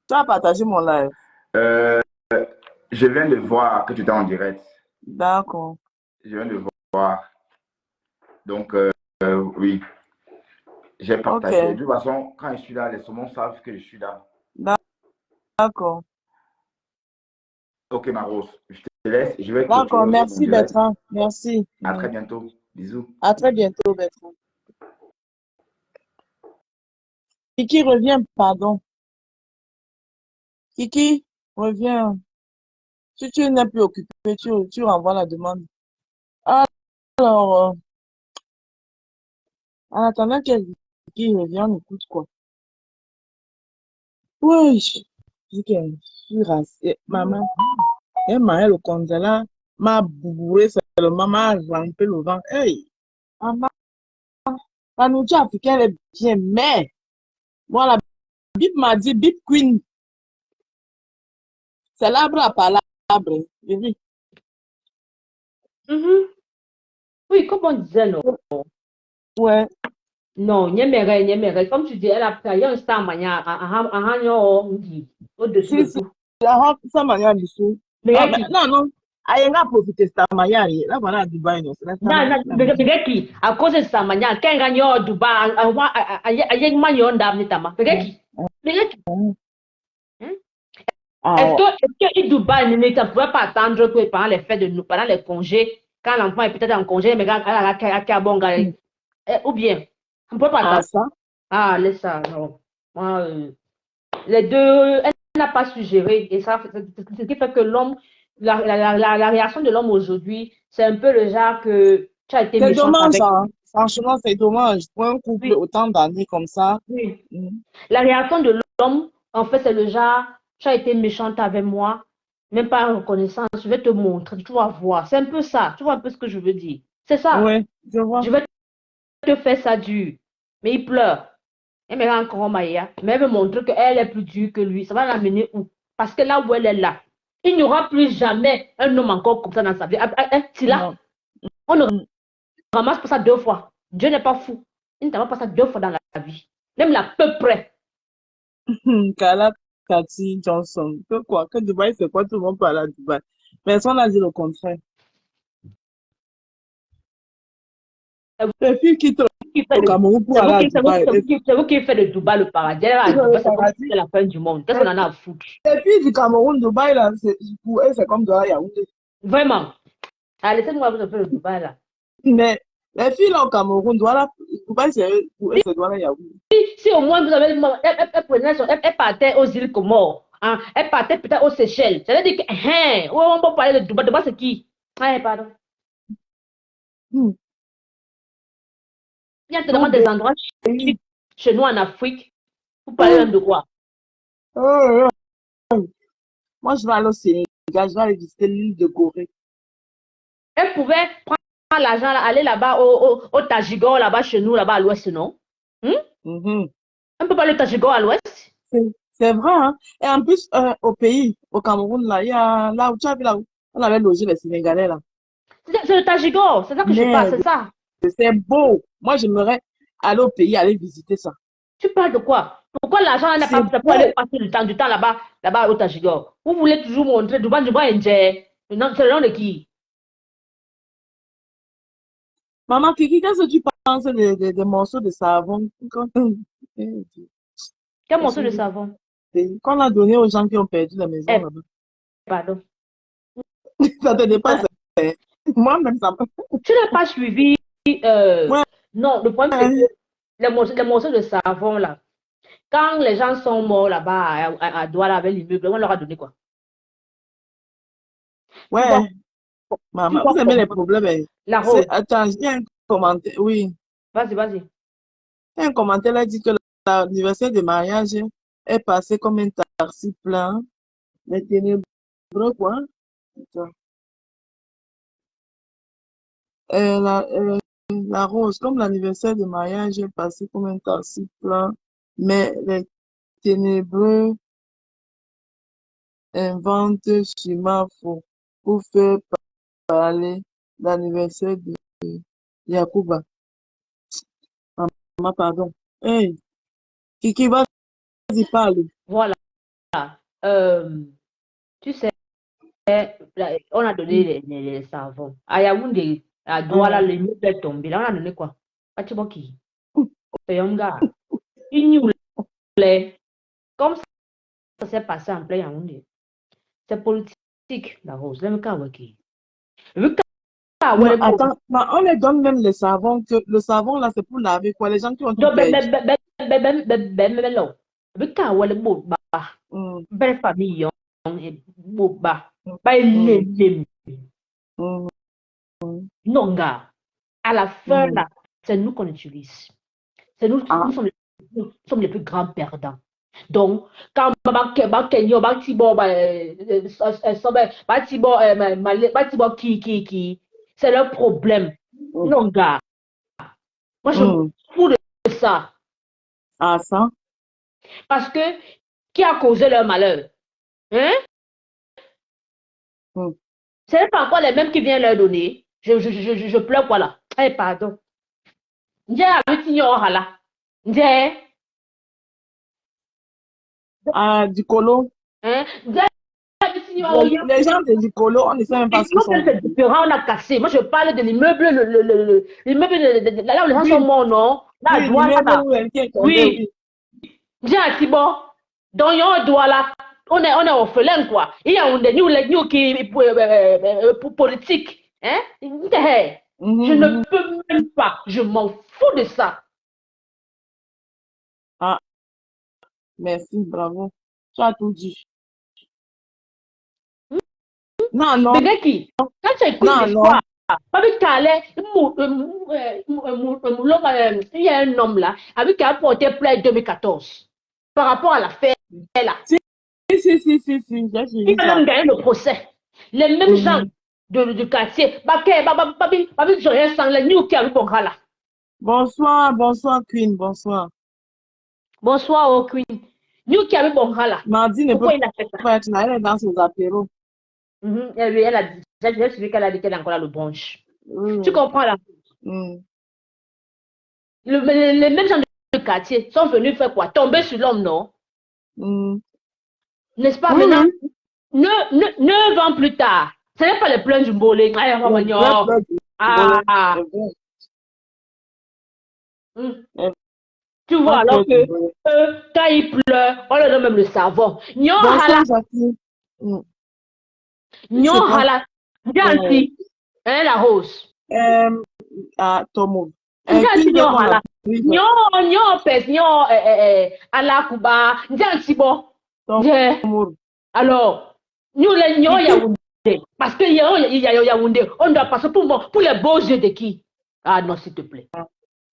Tu as partagé mon live. Je viens de voir que tu étais en direct. D'accord. Je viens de voir. Donc, oui, j'ai partagé. Ok. De toute façon, quand je suis là, les saumons savent que je suis là. D'accord. Ok, ma Rose, je te laisse. Je vais D'accord. clôturer aussi mon Merci, direct. Bertrand. Merci. À très bientôt. Bisous. À très bientôt, Bertrand. Kiki revient, pardon. Kiki, reviens. Si tu n'es plus occupé, tu renvoies la demande. Alors, en attendant Kiki revient, on écoute quoi? Oui, je dis que je suis rassée. Maman, et Maël au Konzala m'a bourré seulement, m'a rampé le vent. Hey, maman, la nourriture africaine est bien, mais moi, la Bible m'a dit, Bible Queen, c'est l'arbre à palabre. J'ai dit, Mhm. Oui, comme on disait, non. ouais, Non, Nyemere. Comme tu dis, elle a pris, il y a un star mania, au-dessus de si, tout. la robe, ça m'a dit, Mais non, mais qui? non, non, Ayenga profite de Stamaya, là, voilà, à Dubaï, non, c'est la Non, Stamaya. mais qui? À cause de ça, mania, quand il gagne au Dubaï, il y a une manière d'amener mais qui? Mais qui? Hein? Ah, Est-ce que Dubaï ne pourrait pas attendre que pendant les fêtes de nous, pendant les congés, quand l'enfant est peut-être en congé, mais quand elle a bon gars, ou bien, on ne peut pas attendre. ça, Ah, laisse ça, non. Moi, les deux, elle n'a pas suggéré. Et ça, ce qui fait que l'homme, la réaction de l'homme aujourd'hui, c'est un peu le genre que tu as été c'est méchante dommage, avec hein. lui. Franchement, c'est dommage. Pour un couple Oui, autant d'années comme ça. oui. Mm. La réaction de l'homme, en fait, c'est le genre, tu as été méchante avec moi, même pas reconnaissance, je vais te montrer, tu vas voir. C'est un peu ça, tu vois un peu ce que je veux dire. C'est ça. Ouais, je vois. Je vais te faire ça dur. Mais il pleure. Elle me rend encore Maya, mais elle me montre qu'elle est plus dure que lui. Ça va l'amener où? Parce que là où elle est là, il n'y aura plus jamais un homme encore comme ça dans sa vie. Si là, Non. on ne Mm. ramasse pas ça deux fois. Dieu n'est pas fou. Il ne ramasse pas ça deux fois dans la vie. Même là, peu près. Kala Cathy Johnson. Que quoi? Que Dubaï, c'est quoi? Tout le monde parle à Dubaï. Personne n'a dit le contraire. Les filles quittent C'est le Cameroun pour aller à Dubaï. c'est vous qui faites de Dubaï le paradis. Elle va à Le Dubaï, c'est comme si paradis. c'était la fin du monde. Qu'est-ce qu'on en a à foutre? Les filles du Cameroun, Dubaï, là, pour eux, c'est comme de la Yaoundé. Vraiment. Allez, laissez-moi vous faire le Dubaï là. Mais les filles là au Cameroun, Dubaï, pour eux, c'est Douala Yaoundé. Si au moins vous avez elle partait aux îles Comores, hein, elle partait peut-être aux Seychelles. Ça veut dire que, hein, on peut parler de Dubaï. Dubaï, c'est qui? Ah, pardon. Hmm. Il y a tellement Tout des endroits pays. chez nous en Afrique. Vous parlez même de quoi? Oh, moi, je vais aller au Sénégal, je vais aller visiter l'île de Gorée. Elle pouvait prendre l'argent, aller là-bas au Tajigor, là-bas chez nous, là-bas à l'ouest, non? Hmm? Mhm. On peut pas aller au Tajigor à l'ouest? C'est vrai, hein? Et en plus, au pays, au Cameroun, là, il y a là où tu as vu là où on avait logé les Sénégalais là. C'est le Tajigor, c'est ça que je parle, c'est Merde, ça. c'est beau. Moi, j'aimerais aller au pays, aller visiter ça. Tu parles de quoi? Pourquoi l'argent n'a C'est pas fait pour aller beau. passer du temps là-bas au Tajigor? Vous voulez toujours montrer Dubaï Indien. Non, c'est le nom de qui? Maman, Kiki, qu'est-ce que tu penses des morceaux de savon Quel morceau de savon? qu'on a donné aux gens qui ont perdu la maison Eh, là-bas? pardon. Ça te dépasse. Hein? Moi-même, ça me... Tu n'as pas suivi. Ouais, Non, le problème, c'est que les morceaux de savon, là, quand les gens sont morts là-bas à Douala avec l'immeuble, on leur a donné quoi? Tu vois, ouais, tu maman, vois vous aimez les comment? problèmes. Hein? La rose. Attends, il y a un commentaire. Oui, Vas-y, vas-y. il y a un commentaire là dit que l'anniversaire de mariage est passé comme un taxi plein. Les ténébreux, quoi. Attends. La rose, comme l'anniversaire de mariage est passé comme un taxi plein, mais les ténébreux inventent chemin faux pour faire parler l'anniversaire de Yacouba. Maman, pardon. Hey, Kiki, vas-y, parle. Voilà. Euh, tu sais. on a donné les savons. À Yaoundé, à Douala, le meuble est tombé. Là, on a donné quoi? Patiboki. C'est un gars. Il nous plaît. Comme ça s'est passé en plein Yaoundé. C'est politique, la rose. Là, Non, attends, non, on les donne même les savons. Le savon, là, c'est pour laver, quoi. Les gens qui ont tout perdu. Belle famille, non, gars. À la fin, là, c'est nous qu'on utilise. C'est nous, nous sommes les plus grands perdants. Donc, quand c'est leur problème. Non, gars. Moi, je me fous de ça. Ah, ça? Parce que, qui a causé leur malheur? Hein? Ce n'est pas encore les mêmes qui viennent leur donner. Je pleure quoi là? Eh, pardon. Ah, du colo. Hein? Les gens de Dicolo, on ne sait même pas ce qu'ils sont. C'est différent, on a cassé. Moi, je parle de l'immeuble, l'immeuble là où les gens sont morts, non? Là, Douala. Oui. Bien, bon. Donc, il y a un Douala. On est orphelin, quoi. Il y a nous qui pour politique. Hein? Je ne peux même pas. Je m'en fous de ça. Ah. Merci, bravo. Tu as tout dit. Non, non. Quand tu écoutes l'histoire, il y a un homme là, avec qui a porté plainte 2014 par rapport à l'affaire là. Si. Il a même gagné le procès. Les mêmes gens du quartier. Bonsoir, Queen, bonsoir. Bonsoir, oh Queen. Nous qui avons bon là. Mardi ne peut pas être là, elle est dans ses apéros. Elle a dit, j'ai suivi qu'elle a dit qu'elle est encore là le branche. Tu comprends là? Les mêmes gens du quartier sont venus faire quoi? Tomber sur l'homme, non? N'est-ce pas? Maintenant, 9 ans plus tard, ce n'est pas les plaintes du bowling. Tu vois, alors que quand il pleure, on leur donne même le savon. Hein, la rose. Tomo. Alors, nous les Yaoundé, parce que Yaoundé, on doit passer pour les beaux yeux de qui? Ah non, s'il te plaît.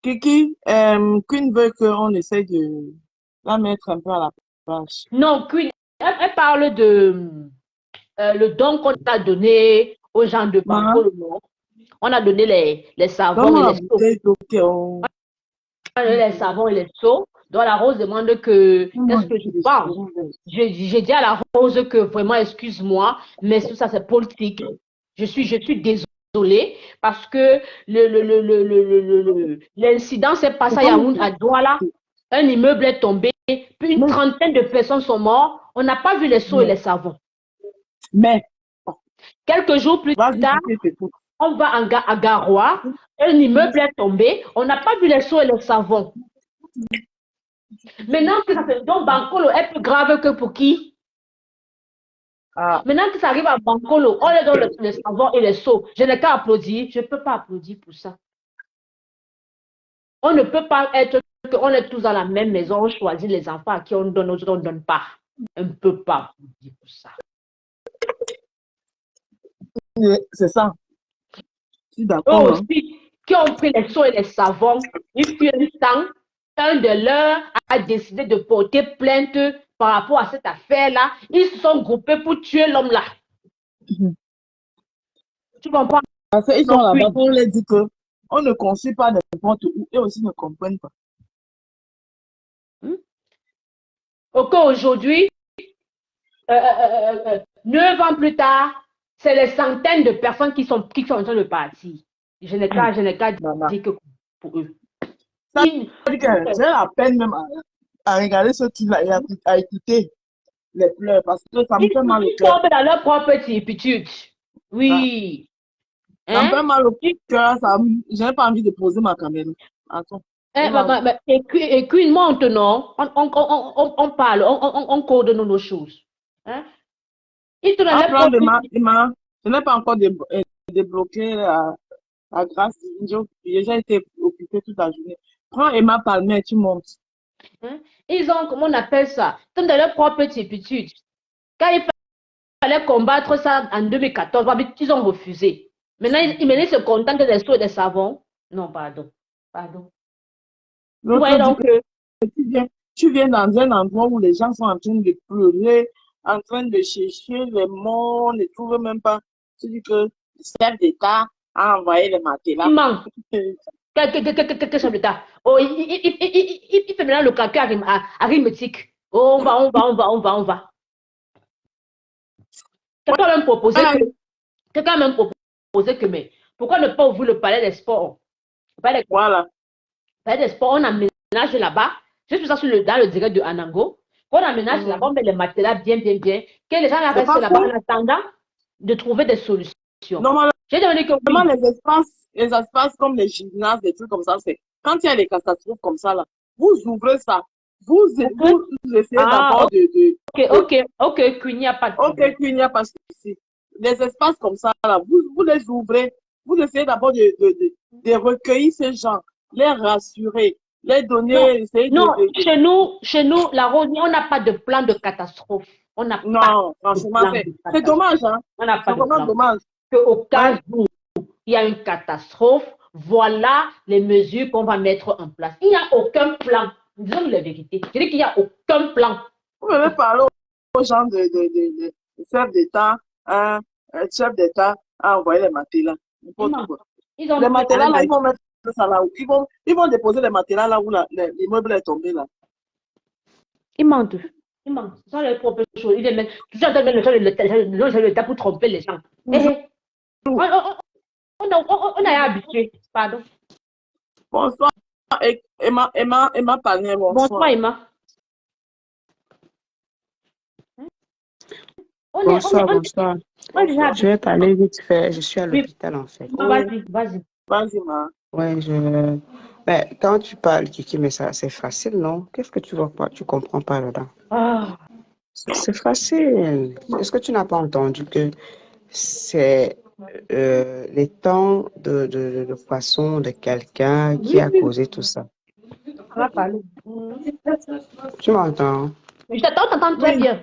Kiki, Queen veut qu'on essaie de la mettre un peu à la page. Non, Queen, elle parle de le don qu'on a donné aux gens de Bankolo. On a donné les savons et les seaux. Les savons et les seaux. Donc la Rose demande que qu'est-ce que je pense. J'ai dit à la Rose que vraiment excuse-moi, mais tout ça c'est politique. Je suis désolée parce que l'incident s'est passé à Yaoundé, à Douala. Un immeuble est tombé, puis une trentaine de personnes sont mortes. On n'a pas vu les seaux et les savons. Mais quelques jours plus tard, on va à Garoua, un immeuble est tombé, on n'a pas vu les seaux et les savons. Maintenant que ça fait donc Bankolo est plus grave que pour qui? Maintenant que ça arrive à Bankolo, on est dans le savon et les seaux. Je n'ai qu'à applaudir. Je ne peux pas applaudir pour ça. On ne peut pas être, on est tous dans la même maison, on choisit les enfants à qui on donne, aux autres on ne donne pas. On ne peut pas applaudir pour ça. C'est ça. Je suis d'accord. Aussi, qui ont pris les seaux et les savons, il fut un temps, un de leurs a décidé de porter plainte par rapport à cette affaire-là. Ils se sont groupés pour tuer l'homme-là. Tu comprends? Parce qu'ils sont là-bas, on leur dit qu'on ne construit pas n'importe où. Eux aussi ne comprennent pas. Ok, aujourd'hui, 9 ans plus tard, c'est les centaines de personnes qui sont en train de partir. Je n'ai qu'à dire que pour eux. J'ai la peine même à regarder ce qu'il a écouté. les pleurs parce que ça me fait mal au Ils cœur. tombent dans leur propre turpitude. Ah, Oui. ça me Hein? fait mal au cœur. Je n'ai pas envie de poser ma caméra. Attends. Et monte, non? On parle, on coordonne nos choses. Hein? Ils sont dans En leur plan propre de je n'ai pas encore débloqué la grâce divine. J'ai déjà été occupée toute la journée. Prends Emma Palmer, tu montes. hein? Ils ont, comment on appelle ça? Ils sont dans leur propre turpitude. Quand il fallait combattre ça en 2014, ils ont refusé. Maintenant, ils se contentent des seaux et des savons. Non, pardon. Pardon. Vous voyez L'autre dit donc que que tu viens dans un endroit où les gens sont en train de pleurer, en train de chercher les morts, ne trouvent même pas. Tu dis que le chef d'État a envoyé les matelas. il manque. Quel chef d'État? Oh, il fait maintenant le calcul arithmétique. Oh, on va. Quelqu'un a même proposé que, mais pourquoi ne pas ouvrir le palais des sports? Voilà. Palais des sports, on aménage là-bas. Je suis ça dans le direct de Anango. On aménage là-bas, on met les matelas bien. Que les gens restent pas là-bas faux. en attendant de trouver des solutions. Normalement, J'ai demandé que oui. les espaces comme les gymnases, des trucs comme ça, c'est quand il y a des catastrophes comme ça, là, vous ouvrez ça. Vous essayez d'abord Ok, qu'il n'y a pas de Ok, problème. qu'il n'y a pas de souci. Les espaces comme ça, là, vous les ouvrez. Vous essayez d'abord de recueillir ces gens, les rassurer, les donner. Non, chez nous, la Rosée, on n'a pas de plan de catastrophe. On n'a pas Non, de franchement, plan de c'est catastrophe. dommage, hein. On n'a pas C'est de vraiment plan. dommage. Au cas Hein? où il y a une catastrophe, voilà les mesures qu'on va mettre en place. Il n'y a aucun plan. Disons la vérité. Je dis qu'il n'y a aucun plan. Vous venez parler aux gens de chef d'État, un chef d'État a envoyé les matelas. N'importe quoi. Ils ont Les pris matelas, là, ils vont mettre ça là où. Ils vont déposer les matelas là où l'immeuble est tombé, là. Ils mentent. Ce sont les propres choses. Ils les mettent. Tu sais, le chef de l'État pour tromper les gens. On a habitué. Pardon. Bonsoir, Emma Palmer, bonsoir. Bonsoir, Emma. Bonsoir. Je vais parler vite fait. Je suis à l'hôpital, en fait. Vas-y. Vas-y, ma. Ouais, mais quand tu parles, Kiki, mais ça, c'est facile, non? Qu'est-ce que tu vois pas? Tu comprends pas là-dedans? C'est facile. Est-ce que tu n'as pas entendu que c'est les temps de poisson de quelqu'un qui a causé tout ça? On va parler. Tu m'entends? Je t'entends très bien.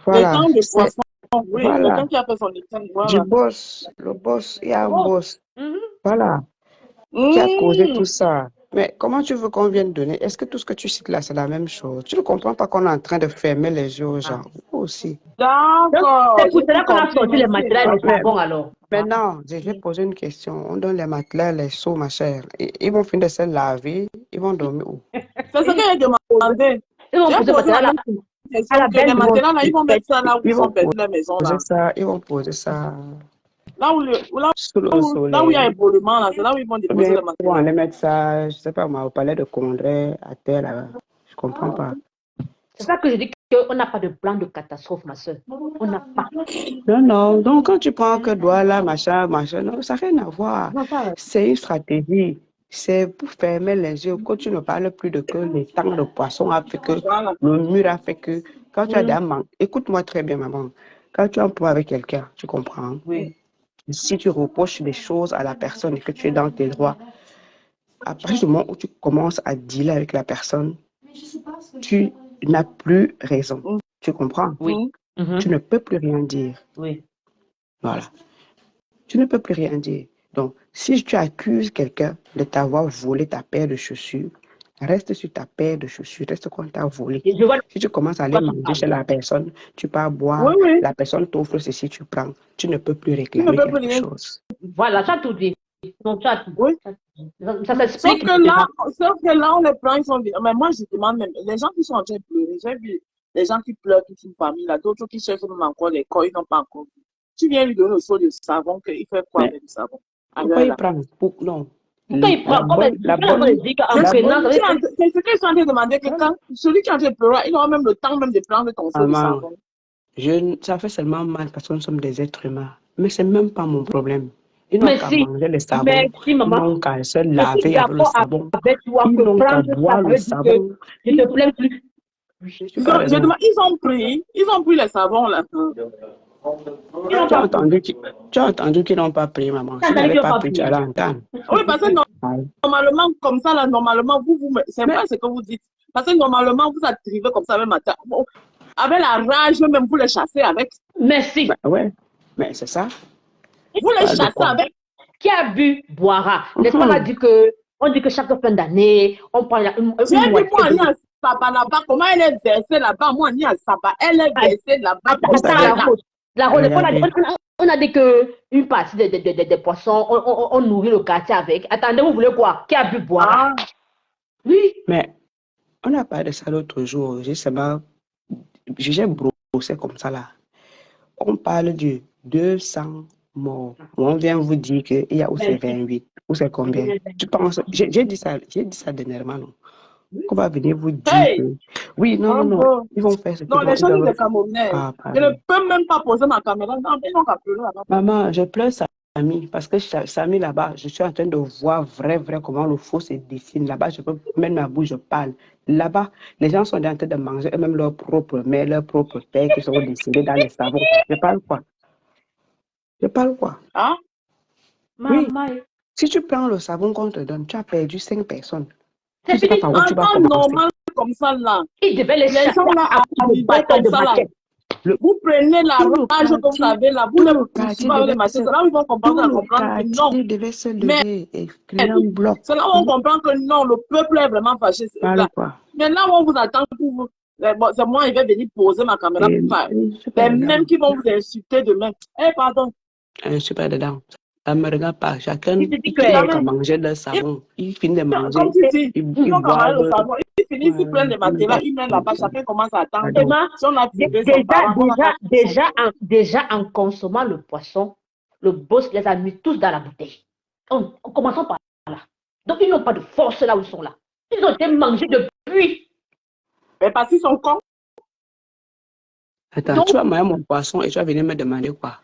Voilà. Les temps de poisson. Oui, Voilà. quelqu'un qui a fait son examen. Voilà. Du boss, le boss, il y a un boss. Voilà. Qui a causé tout ça. Mais comment tu veux qu'on vienne donner? Est-ce que tout ce que tu cites là, c'est la même chose? Tu ne comprends pas qu'on est en train de fermer les yeux aux gens? Vous aussi. D'accord. C'est pour cela qu'on a sorti les matelas et les savons alors. Maintenant, je vais poser une question. On donne les matelas, les seaux, ma chère. Ils vont finir de se laver. Ils vont dormir où? C'est ce que j'ai demandé. Ils vont poser posé la question que les matelas là, ils vont mettre ça là où ils ont perdu la maison là. Ils vont poser ça. Là où il y a éboulement, là, c'est là où ils vont déposer les matelas. Ils vont aller mettre ça, je sais pas moi, au palais de Congrès, à terre là. Je comprends pas. C'est ça que je dis qu'on n'a pas de plan de catastrophe, ma soeur. On n'a pas. Non. Donc quand tu prends que Douala, machin, non, ça n'a rien à voir. C'est une stratégie. C'est pour fermer les yeux. Quand tu ne parles plus de que les tanks de poissons a fait que le mur a fait que. Quand tu as des manques, écoute-moi très bien, maman. Quand tu es en problème avec quelqu'un, tu comprends? Oui. Si tu reproches des choses à la personne et que tu es dans tes droits, à partir du moment où tu commences à dealer avec la personne, tu n'as plus raison. Tu comprends? Oui. Tu ne peux plus rien dire. Oui. Voilà. Tu ne peux plus rien dire. Donc, si tu accuses quelqu'un de t'avoir volé ta paire de chaussures, reste sur ta paire de chaussures, reste quand tu as volé. Si tu commences à aller manger chez la personne, tu pars boire, la personne t'offre ceci, tu prends. Tu ne peux plus réclamer quelque chose. Voilà, ça tout dit. Donc, ça tout. Oui. Ça s'explique. Sauf que là, on les prend, ils sont bien. Mais moi, je demande même, les gens qui sont en train de pleurer, j'ai vu les gens qui pleurent toute une famille, là, d'autres qui cherchent même encore les corps, ils n'ont pas encore vu. Tu viens lui donner le seau de savon, qu'il fait quoi avec le savon? Pourquoi il prend? Non. Quand il prend, comme la elle bonne, dit qu'en la prenant, bonne, C'est ce que je suis en train de demander que quand celui qui est en train de pleurer, il aura même le temps même de prendre ton seau de maman, savon. ça fait seulement mal parce que nous sommes des êtres humains. Mais c'est même pas mon problème. Ils n'ont qu'à merci, manger le savon. merci Ils maman. n'ont qu'à se Je suis laver avec le d'accord savon. avec toi Ils que n'ont qu'à prendre ça, boire ça le veut dire que savon. je ne te plains plus. Je suis pas raison. Ils ont pris les savons là. Ils n'ont Tu as pas pris. entendu tu as entendu qu'ils n'ont pas pris, maman. Tu as S'ils entendu qu'ils n'avaient n'ont pas pas pris, tu pris. allais entendre. Oui, parce que normalement, comme ça, là, normalement, c'est Mais, pas ce que vous dites. Parce que normalement, vous arrivez comme ça même matin. Bon, avec la rage, même vous les chassez avec. Merci. bah, ouais, mais c'est ça. Vous les Parle de chassez quoi? avec. Qui a bu boira. N'est-ce pas, on dit que chaque fin d'année, on prend une J'ai dit, moitié moi, de... ni à Saba là-bas, comment elle est versée là-bas? Moi, ni à Saba, elle est versée là-bas. Vous savez, La rose, regardez. on a dit qu'une partie des poissons, on nourrit le quartier avec. Attendez, vous voulez quoi? Qui a bu boira? Ah, Oui. Mais on a parlé de ça l'autre jour. J'ai brossé comme ça là. On parle de 200 morts. On vient vous dire qu'il y a où c'est 28. Où c'est combien? Tu penses? J'ai dit ça dernièrement. Non? On va venir vous dire hey! que. Oui, non, non, non. Bravo. Ils vont faire ce Non, qu'ils les gens doivent des faire. Camerounais. Ah, Je ne pardon. peux même pas poser ma caméra. Non, mais ils n'ont qu'à pleurer là-bas. Maman, je pleure Samy parce que Samy là-bas, je suis en train de voir vrai comment le faux se dessine. Là-bas, je peux mettre ma bouche, je parle. Là-bas, les gens sont en train de manger eux-mêmes leur propre mère, leur propre père qui seront dessinés dans les savons. Je parle quoi? Je parle quoi? Hein? Oui. Maman. Si tu prends le savon qu'on te donne, tu as perdu 5 personnes. C'est Tu sais pas fini. par où tu vas En temps commencer. normal comme ça là. Ils devaient les Les chasser gens là à coups de arrivés bâton comme de ça là. machette. Vous prenez la Tout le rage que vous quartier, avez là, vous tout les le quartier poursuivez avec les devait machettes. se, C'est là où ils vont comprendre tout que le non. quartier devait se Mais lever et crier en bloc. c'est là où on comprend que non, le peuple est vraiment fâché. Parle quoi? Maintenant, on vous attend pour vous. Bon, c'est moi, il va venir poser ma caméra Et, pour faire. je suis pas Les dedans. mêmes qui vont vous insulter demain. Eh, pardon. Je suis pas dedans. Ça me regarde pas. Chacun, Il te dit ils que... n'ont qu'à manger leur savon. Ils finissent de manger. Comme tu dis, Ils ils ont camarade le boivent. savon. Ils finissent, ils prennent les matelas, ils mettent là-bas, chacun commence à attendre. Pardon. Emma, Si on a tué son parent, on a déjà en consommant le poisson, le boss les a mis tous dans la bouteille. Commençons par là. Donc, ils n'ont pas de force là où ils sont là. Ils ont été mangés depuis. Mais parce qu'ils sont cons. Attends, Donc, tu vas manger mon poisson et tu vas venir me demander quoi?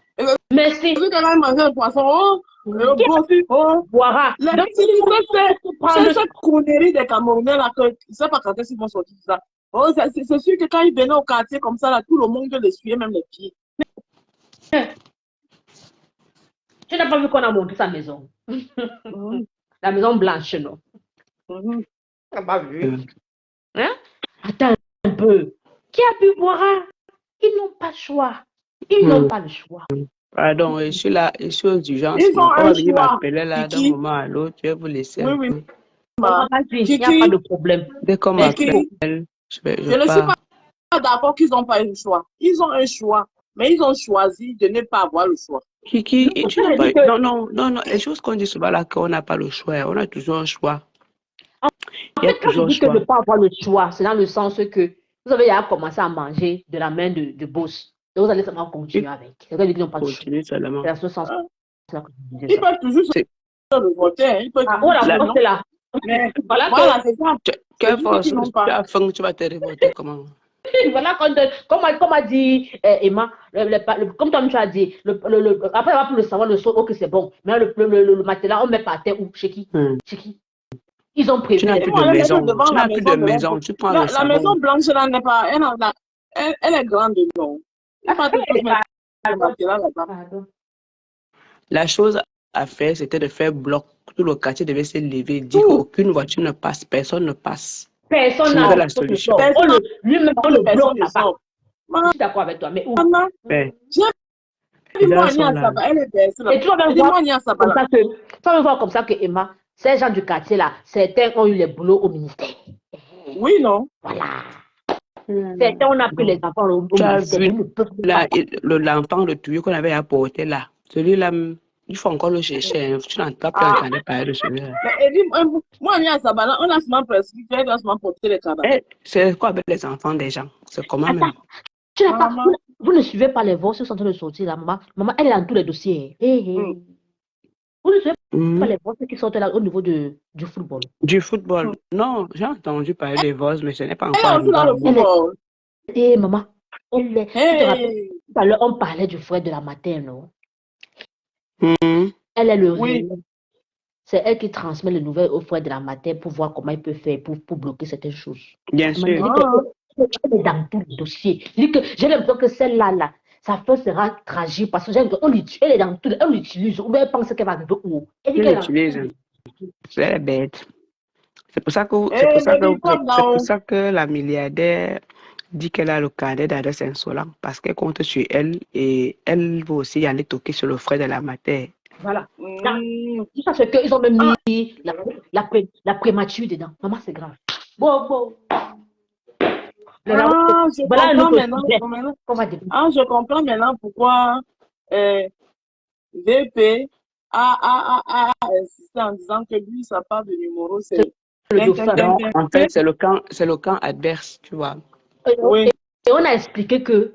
merci. Celui qui a mangé le poisson, oh, le Qui a boss, pu oh. boira? Les Donc, c'est cette connerie des Camerounais là que je ne sais pas quand est-ce qu'ils vont sortir de ça. Oh, c'est sûr que quand ils venaient au quartier comme ça, là, tout le monde les suivait, même les pieds. Tu n'as pas vu qu'on a monté sa maison. La maison blanche, non? Tu n'as pas vu. Hein? Attends un peu. Qui a bu boira? Ils n'ont pas le choix. Ils n'ont pas le choix. Pardon, je suis là, je suis aux urgences. Ils ont On va un venir choix. m'appeler là d'un Kiki. moment à l'autre. Je vais vous laisser. Oui, un oui. peu. Il n'y a pas de problème. Dès qu'on Mais m'appelle, je ne suis pas d'accord qu'ils n'ont pas eu le choix. Ils ont un choix, mais ils ont choisi de ne pas avoir le choix. Kiki, Non, tu ça n'as veut pas... dire que- Non, les choses qu'on dit souvent là, qu'on n'a pas le choix, on a toujours un choix. En Il y a fait, quand je toujours un dis que choix. ne pas avoir le choix, c'est dans le sens que vous avez déjà commencé à manger de la main de boss. Donc vous allez seulement continuer avec. C'est vrai qu'ils n'ont pas le choix. Continue seulement. C'est dans ce sens. Ils peuvent toujours se voter. Hein. Ils peuvent Ah, toujours oh la dire France non. est là. Mais Voilà voilà, c'est ça. Quelle C'est force? qu'ils n'ont pas. Tu as faim, tu vas te révolter comment? Voilà, comme a dit Emma, comme toi tu as dit, après avoir pris le savon, le saut, ok c'est bon. Mais le matelas, on met par terre ou chez qui? Chez qui? Ils ont prévu. Tu n'as plus de maison. Tu n'as plus de maison. Tu prends le La maison savon. blanche là n'est pas. Elle est grande, non. Il faut tous mettre le matelas là-bas. Pardon. La chose à faire, c'était de faire bloc. Tout le quartier devait se lever, dire qu'aucune voiture ne passe, personne ne passe. Personne Trouver n'a la solution. Lui-même, on le Personne bloque ne là-bas. sort. Je suis d'accord avec toi, mais où? Maman, Ben, dis-moi, gens sont Nia là. Saba, elle est baissée là. Et tu vas même Dis-moi, voir Nia Saba comme là. ça que, tu vas même voir comme ça que Emma, ces gens du quartier là, certains ont eu les boulots au ministère. Oui, non. Voilà. Certains, on a pris les enfants au Tu as ministère. vu Ils ne peuvent là, pas. l'enfant, le tuyau qu'on avait apporté là. Celui-là, il faut encore le chercher. Hein. Tu n'as pas pu entendre parler de celui-là. Mais dis-moi, moi, Nia Saba là, on a seulement prescrit, elle doit seulement porter les cadavres. Eh, c'est quoi avec les enfants des gens? C'est comment même? Tu n'as pas, vous ne suivez pas les voix sur sont en train de sortir là, maman. Maman, elle est dans tous les dossiers. Vous Vous ne savez pas les voix qui sortent là au niveau du football. Du football. Non, j'ai entendu parler des voix, mais ce n'est pas encore Elle est aussi dans le arrivé. football. Et maman, tu te rappelles, Hey. tout à l'heure, on parlait du frère de la matin, non? Elle est le Oui. relais. C'est elle qui transmet les nouvelles au frère de la matin pour voir comment il peut faire pour bloquer certaines choses. Bien sûr. Elle est dans tout le dossier. J'ai l'impression que celle-là, là, sa fin sera tragique parce que elle est dans tout, on l'utilise, ou bien elle pense qu'elle va arriver où. Elle dit Elle qu'elle l'utilise. C'est bête. C'est pour ça que la milliardaire dit qu'elle a le carnet d'adresse insolent parce qu'elle compte sur elle et elle veut aussi aller toquer sur le frère de la matière. Voilà. Tout ça, c'est qu'ils ont même mis la prémature dedans. Maman, c'est grave. Bon. Je comprends maintenant pourquoi VP a insisté en disant que lui, ça part de numéro, c'est en fait, c'est le camp adverse, tu vois. Oui. Et on a expliqué que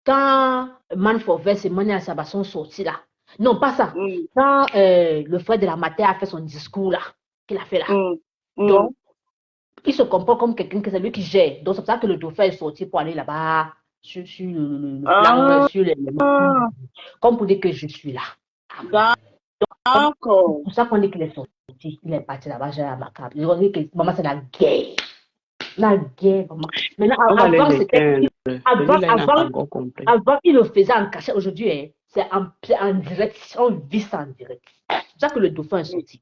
quand Manforvest et Mania Saba sont sortis là, non, pas ça. Quand le frère de la mater a fait son discours là, qu'il a fait là, donc, il se comporte comme quelqu'un que c'est lui qui gère. Donc, c'est pour ça que le dauphin est sorti pour aller là-bas sur les comme pour dire que je suis là. D'accord. C'est pour ça qu'on dit qu'il est sorti. Il est parti là-bas, j'ai la macabre. Ils ont dit que maman, c'est la guerre. La guerre, maman. Maintenant, avant, c'était. Avant, il le faisait en cachet. Aujourd'hui, c'est en direct. On vit ça en direct. C'est pour ça que le dauphin est sorti.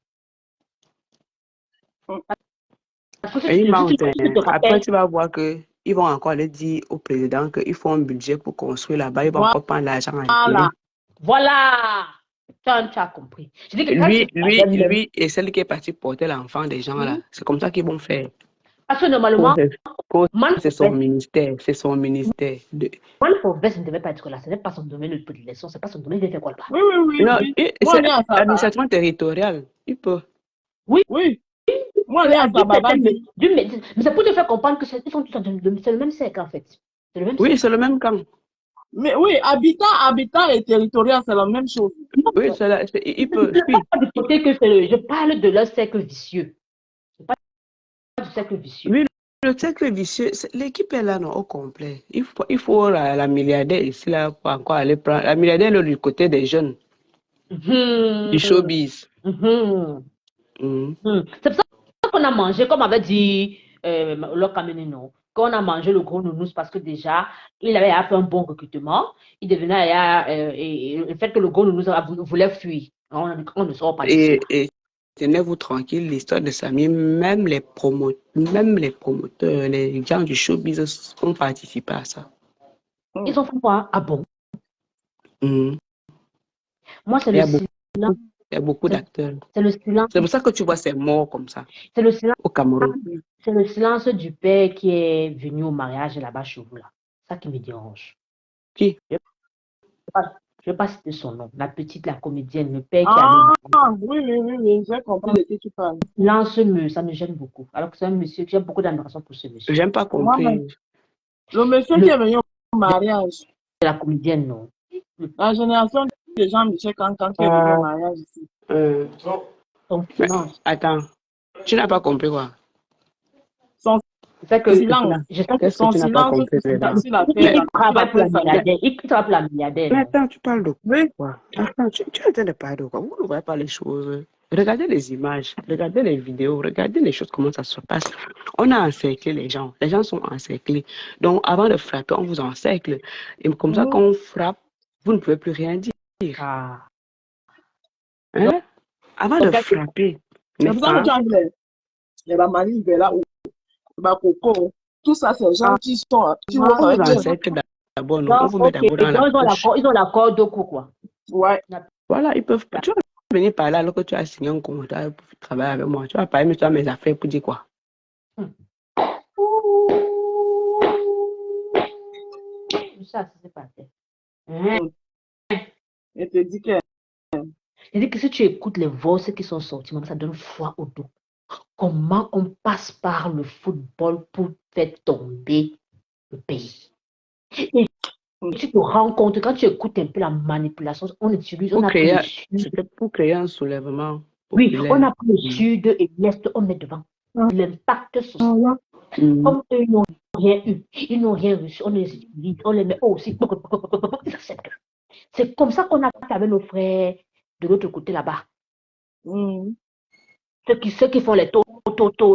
Après, tu vas voir qu'ils vont encore aller dire au président qu'ils font un budget pour construire là-bas. Ils vont encore prendre l'argent en Voilà. Tu as compris. Je dis que lui et celle qui est partie porter l'enfant des gens là, c'est comme ça qu'ils vont faire. Parce que normalement, c'est son ministère. C'est son ministère. Manforvest ne devait pas être là. Ce n'est pas son domaine de prédilection. Ce n'est pas son domaine de faire quoi là-bas. Oui. Non, c'est l'administration territoriale. Il peut. Oui. Moi, mais c'est pour te faire comprendre que c'est le même cercle en fait. Oui, c'est le même camp. Mais oui, habitat et territorial, c'est la même chose. Oui, il peut. Je parle de leur cercle vicieux. Je parle du cercle vicieux. Oui, le cercle vicieux, l'équipe est là non, au complet. Il faut la milliardaire ici là pour encore aller prendre. La milliardaire est du côté des jeunes. Du showbiz. C'est pour ça qu'on a mangé, comme avait dit le Caménino, qu'on a mangé le gros nounours parce que déjà, il avait fait un bon recrutement. Il devenait, le fait que le gros nounours voulait fuir. On ne sort pas et tenez-vous tranquille, l'histoire de Samy, même les promoteurs, les gens du showbiz ont participé à ça. Ils ont fait quoi? Ah bon? Moi, c'est le silence. Il y a beaucoup d'acteurs. C'est le silence. C'est pour ça que tu vois ces morts comme ça. C'est le silence. Au Cameroun. C'est le silence du père qui est venu au mariage là-bas chez vous là. Ça qui me dérange. Qui? Je ne vais pas citer son nom. La petite, la comédienne, le père qui a oui, j'ai compris de qui tu parles. Ça me gêne beaucoup. Alors que c'est un monsieur, j'ai beaucoup d'admiration pour ce monsieur. J'aime pas compris. Le monsieur qui est venu au mariage. La comédienne, non. La génération de Jean-Michel Cancan qui est venu au mariage ici. Attends, tu n'as pas compris quoi? Son silence. Son silence Il travaille pour la milliardaire. Mais attends, tu parles de quoi? Attends, tu es en train de parler de quoi? Vous ne voyez pas les choses. Regardez les images, regardez les vidéos, regardez les choses, comment ça se passe. On a encerclé les gens sont encerclés. Donc, avant de frapper, on vous encercle. Et comme ça, quand on frappe, vous ne pouvez plus rien dire. Hein? Avant de frapper. C'est pour ça que tu as vu les Bamani, Bakoko, tout ça, c'est gens qui sont. On vous encercle d'abord, on vous met d'abord dans la poche. Ils ont l'accord de quoi? Ouais. Voilà, ils peuvent pas. Tu vas venir parler alors que tu as signé un contrat pour travailler avec moi. Tu vas parler, mais tu as mes affaires pour dire quoi? Ça, c'est passé. Et te dit que. Je dis que si tu écoutes les voix qui sont sorties, ça donne froid au dos. Comment on passe par le football pour faire tomber le pays? Et tu te rends compte, quand tu écoutes un peu la manipulation, on utilise, on a pris le sud. C'était pour créer un soulèvement Oui, populaire. on a pris le sud et l'est, on met devant. L'impact social. Comme eux, ils n'ont rien eu, ils n'ont rien reçu, on les utilise, on les met aussi. Ils acceptent. C'est comme ça qu'on a fait avec nos frères de l'autre côté là-bas. Ceux qui font les taux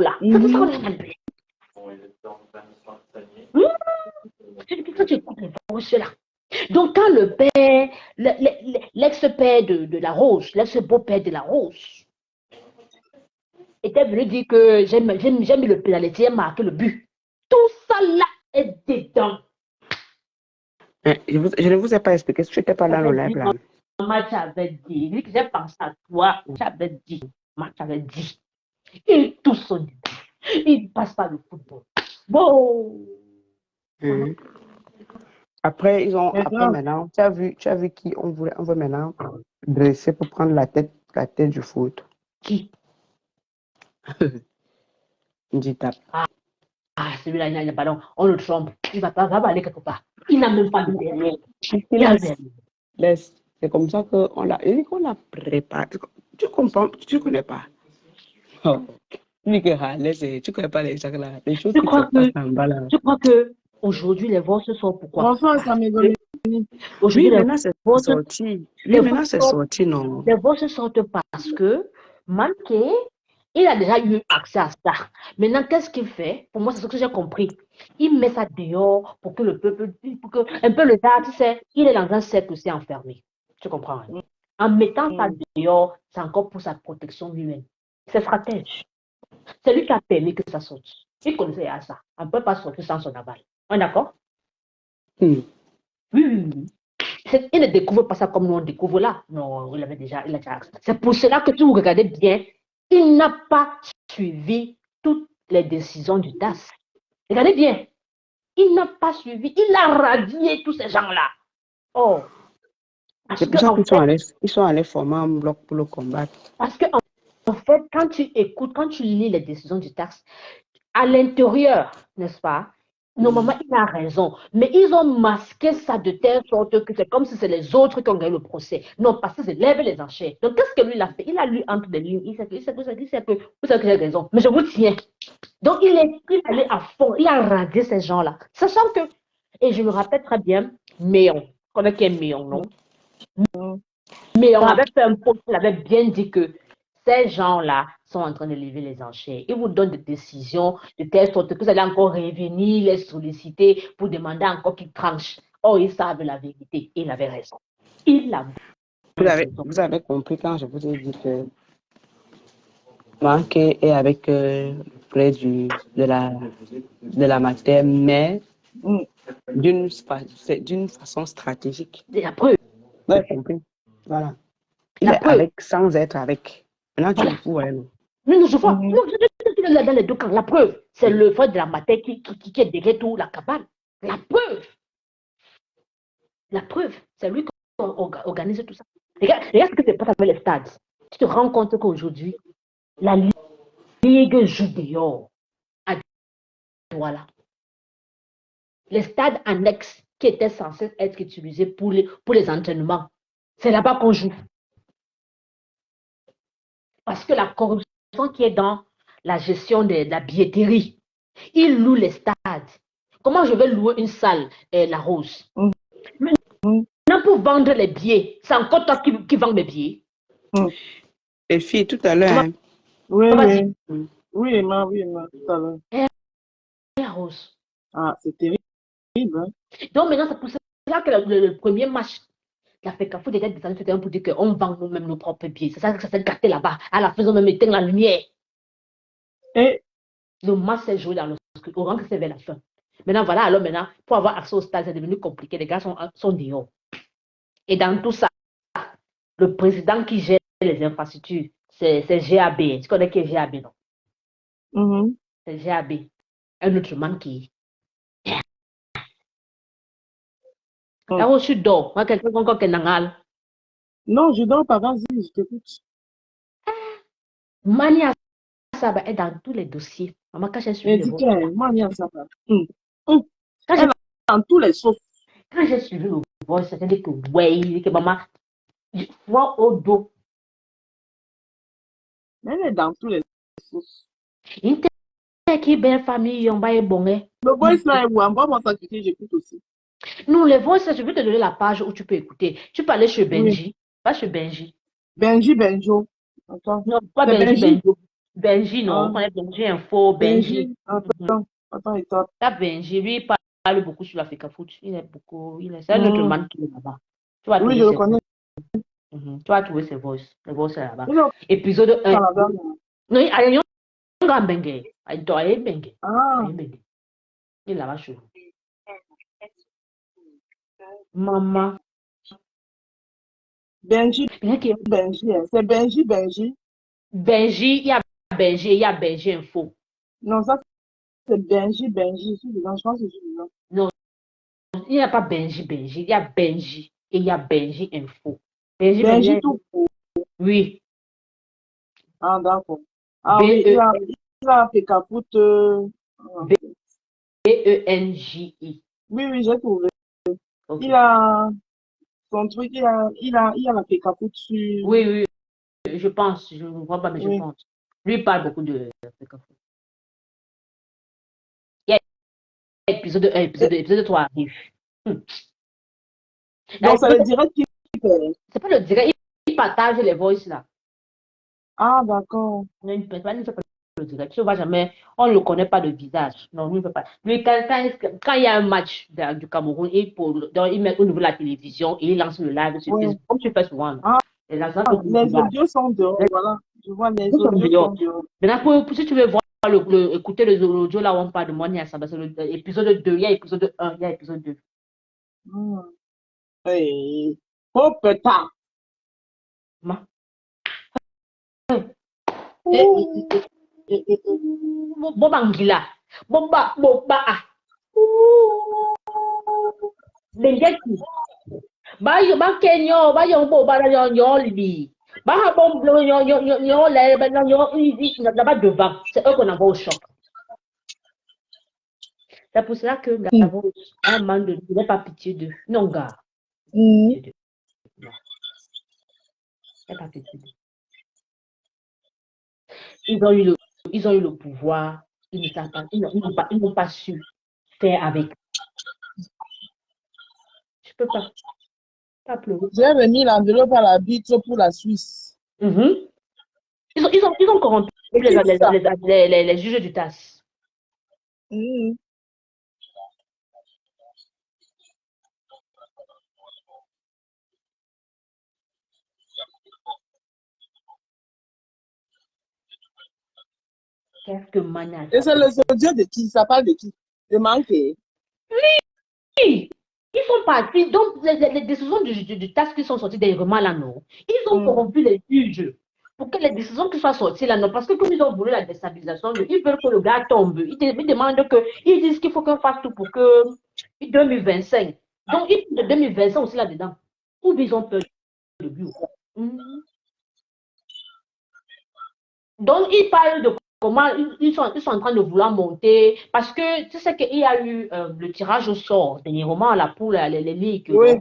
là. C'est tout ça qu'on a fait. Quand tu écoutes les voix là. Donc, quand le père, l'ex-père de la Rose, l'ex-beau-père de la Rose, était venu dire que j'ai mis le pénalité, j'ai marqué le but. Tout ça là est dedans. Je ne vous ai pas expliqué, je n'étais pas dans le live là. Maman t'avait dit, lui que j'ai pensé à toi, j'avais dit, maman t'avait dit. Ils tous sont dedans. Ils ne passent pas le football. Bon. Après, après maintenant, tu as vu qui on veut maintenant dresser pour prendre la tête du foot. Qui? Nditap. Celui-là, il n'a pas non. On le trompe. Il va aller quelque part. Il n'a même pas de derrière. Laisse. C'est comme ça qu'on l'a préparé. Tu comprends? Tu ne connais pas. Oh. Tu connais pas les choses là. Les choses qui se passent en bas là. Je crois que aujourd'hui les voix se sortent. Pourquoi? Enfin, ça m'étonne. Aujourd'hui, maintenant c'est sorti. Oui, maintenant c'est sorti, non. Les voix se sortent parce que Manqué, il a déjà eu accès à ça. Maintenant, qu'est-ce qu'il fait? Pour moi, c'est ce que j'ai compris. Il met ça dehors pour que le peuple, un peu le temps, tu sais, il est dans un cercle aussi enfermé. Tu comprends? En mettant ça dehors, c'est encore pour sa protection lui-même. C'est stratège. C'est lui qui a permis que ça sorte. Il connaissait à ça. On ne peut pas sortir sans son aval. On est d'accord? Oui. Il ne découvre pas ça comme nous on découvre là. Non, il a déjà accès. C'est pour cela que si vous regardez bien, il n'a pas suivi toutes les décisions du DAS. Regardez bien. Il n'a pas suivi. Il a radié tous ces gens-là. Oh. C'est pour ça qu'ils sont allés former un bloc pour le combattre. Parce que, en fait, quand tu écoutes, quand tu lis les décisions du DAS, à l'intérieur, n'est-ce pas? Normalement, il a raison. Mais ils ont masqué ça de telle sorte que c'est comme si c'est les autres qui ont gagné le procès. Non, parce que c'est lève les enchères. Donc, qu'est-ce que lui a fait? Il a lu entre les lignes. Il sait que vous savez que j'ai raison. Mais je vous tiens. Donc, il est allé à fond. Il a radié ces gens-là. Sachant que, et je me rappelle très bien, Méon. Vous connaissez qui est Méon, non? Méon avait fait un post, il avait bien dit que ces gens-là sont en train de lever les enchères. Ils vous donnent des décisions de telle sorte que vous allez encore revenir, les solliciter pour demander encore qu'ils tranchent. Oh, ils savent la vérité. Il avait raison. Vous avez compris quand je vous ai dit que Manqué est avec près de la matière, mais d'une façon stratégique. La preuve. Vous avez compris? Voilà. Il est avec sans être avec. Maintenant, tu le fous, non? Non, je vois. Non, je dans les deux camps. La preuve, c'est le frère de la matière qui est derrière tout la cabane. La preuve. La preuve, c'est lui qui organise tout ça. Regarde ce que c'est pas avec les stades. Tu te rends compte qu'aujourd'hui, la Ligue joue dehors. Voilà. Les stades annexes qui étaient censés être utilisés pour les entraînements, c'est là-bas qu'on joue. Parce que la corruption qui est dans la gestion de la billetterie, ils louent les stades. Comment je vais louer une salle, la Rose? Maintenant, pour vendre les billets, c'est encore toi qui vends mes billets. Les filles, tout à l'heure. Oui, tout à l'heure. La Rose. Ah, c'est terrible. Hein? Donc maintenant, c'est pour ça que le premier match, la FECAFO déjà des années, c'était pour dire qu'on vend nous-mêmes nos propres billets. C'est ça que ça s'est gâté là-bas. À la fin, ils ont même éteint la lumière. Et le match s'est joué dans au rang que c'est vers la fin. Maintenant, voilà, alors maintenant, pour avoir accès au stade, c'est devenu compliqué. Les gars sont dehors. Et dans tout ça, le président qui gère les infrastructures, c'est GAB. Tu connais qui est GAB, non? C'est GAB. Un autre man qui... Alors, je dors. Moi, quelqu'un encore qui est nangal. Non, je dors pas. Vas-y, je t'écoute. Mania Saba est dans tous les dossiers. Maman, quand j'ai suivi Mania Saba. Elle est dans tous les sauces. Quand j'ai suivi le voice, c'est-à-dire que, ouais, que maman, froid au dos. Mais elle est dans tous les sauces. Une telle qui est belle famille, on va y bon. Le voice là est où? On va m'en s'acquitter, j'écoute aussi. Non, les voices, je vais te donner la page où tu peux écouter. Tu peux aller chez Oui. Benji. Pas chez Benji. Benjo. Attends. Non, pas C'est Benji, Benji. Benji. Benji, non. Ah, On connaît Benji Info, Benji. Benji. Attends. Attends, il tape. Là, Benji, lui, il parle beaucoup sur l'Africa Foot. C'est un autre man qui est là-bas. Tu vas Oui, trouver je le ses connais. Tu vas trouver ses voices. Les voices là-bas. Il est au Épisode 1. Canada. Non, il y a un grand bengue. Il doit aller bengue. Ah, Il est là-bas chez vous. Maman. Benji. Il y a qui- Benji. Hein. C'est Benji. Benji, il y a Benji, il y a Benji Info. Non, ça, c'est Benji. Je suis dedans. Je pense que je suis dedans. Non, il n'y a pas Benji. Il y a Benji et il y a Benji Info. Benji tout court. Oui. Ah, d'accord. Ah oui, il a fait capote. BENJI. Oui, j'ai trouvé. Okay. Il a son truc, il a fait capote sur. Oui, je pense. Je ne vois pas, mais Oui. je pense. Lui, il parle beaucoup de Il y a épisode 1, épisode 3 arrive. Donc, ça le direct qui fait. C'est pas le direct, il partage les voices là. Ah, d'accord. Non, il ne fait pas le direct. Tu ne vois jamais, on ne le connaît pas de visage. Non, lui, il ne fait pas. Lui, quand il y a un match du Cameroun, il met au niveau de la télévision et il lance le live sur Ouais. Facebook, comme tu fais souvent. Ah, Et là, les audios sont dehors, voilà. Je vois les audios sont dehors. Maintenant, si tu veux voir, écouter l'audio là où on parle de Monia Asaba, c'est l'épisode 2, il y a l'épisode 1, il y a l'épisode 2. Hey. Oh, putain. Boba Ngila. Boba. Bengeti. Ba Kenyo, ba yung boba na yon libi. Ba bon yon lè, ba là-bas devant. C'est eux qu'on envoie au choc. C'est pour cela que la voix, un man de il n'est pas pitié d'eux. Non, gars. Non. C'est pas pitié d'eux. Ils ont eu le pouvoir. Ils n'ont pas su faire avec. Je peux pas pleurer. J'ai remis l'enveloppe à la vitre pour la Suisse. Ils ont corrompu les juges du TAS. Qu'est-ce que Mania? Et c'est les audios de qui? Ça parle de qui? De Manqué? Oui! Ils sont partis, donc les décisions du TAS qui sont sorties dernièrement là, non. Ils ont corrompu les juges pour que les décisions qui soient sorties là, non. Parce que comme ils ont voulu la déstabilisation, ils veulent que le gars tombe. Ils demandent ils disent qu'il faut qu'on fasse tout pour que 2025. Donc, ils de 2025 aussi là-dedans. Ou ils ont peur de lui. Donc, ils parlent de comment ils sont en train de vouloir monter. Parce que tu sais qu'il y a eu le tirage au sort dernièrement là, pour les ligues. Oui.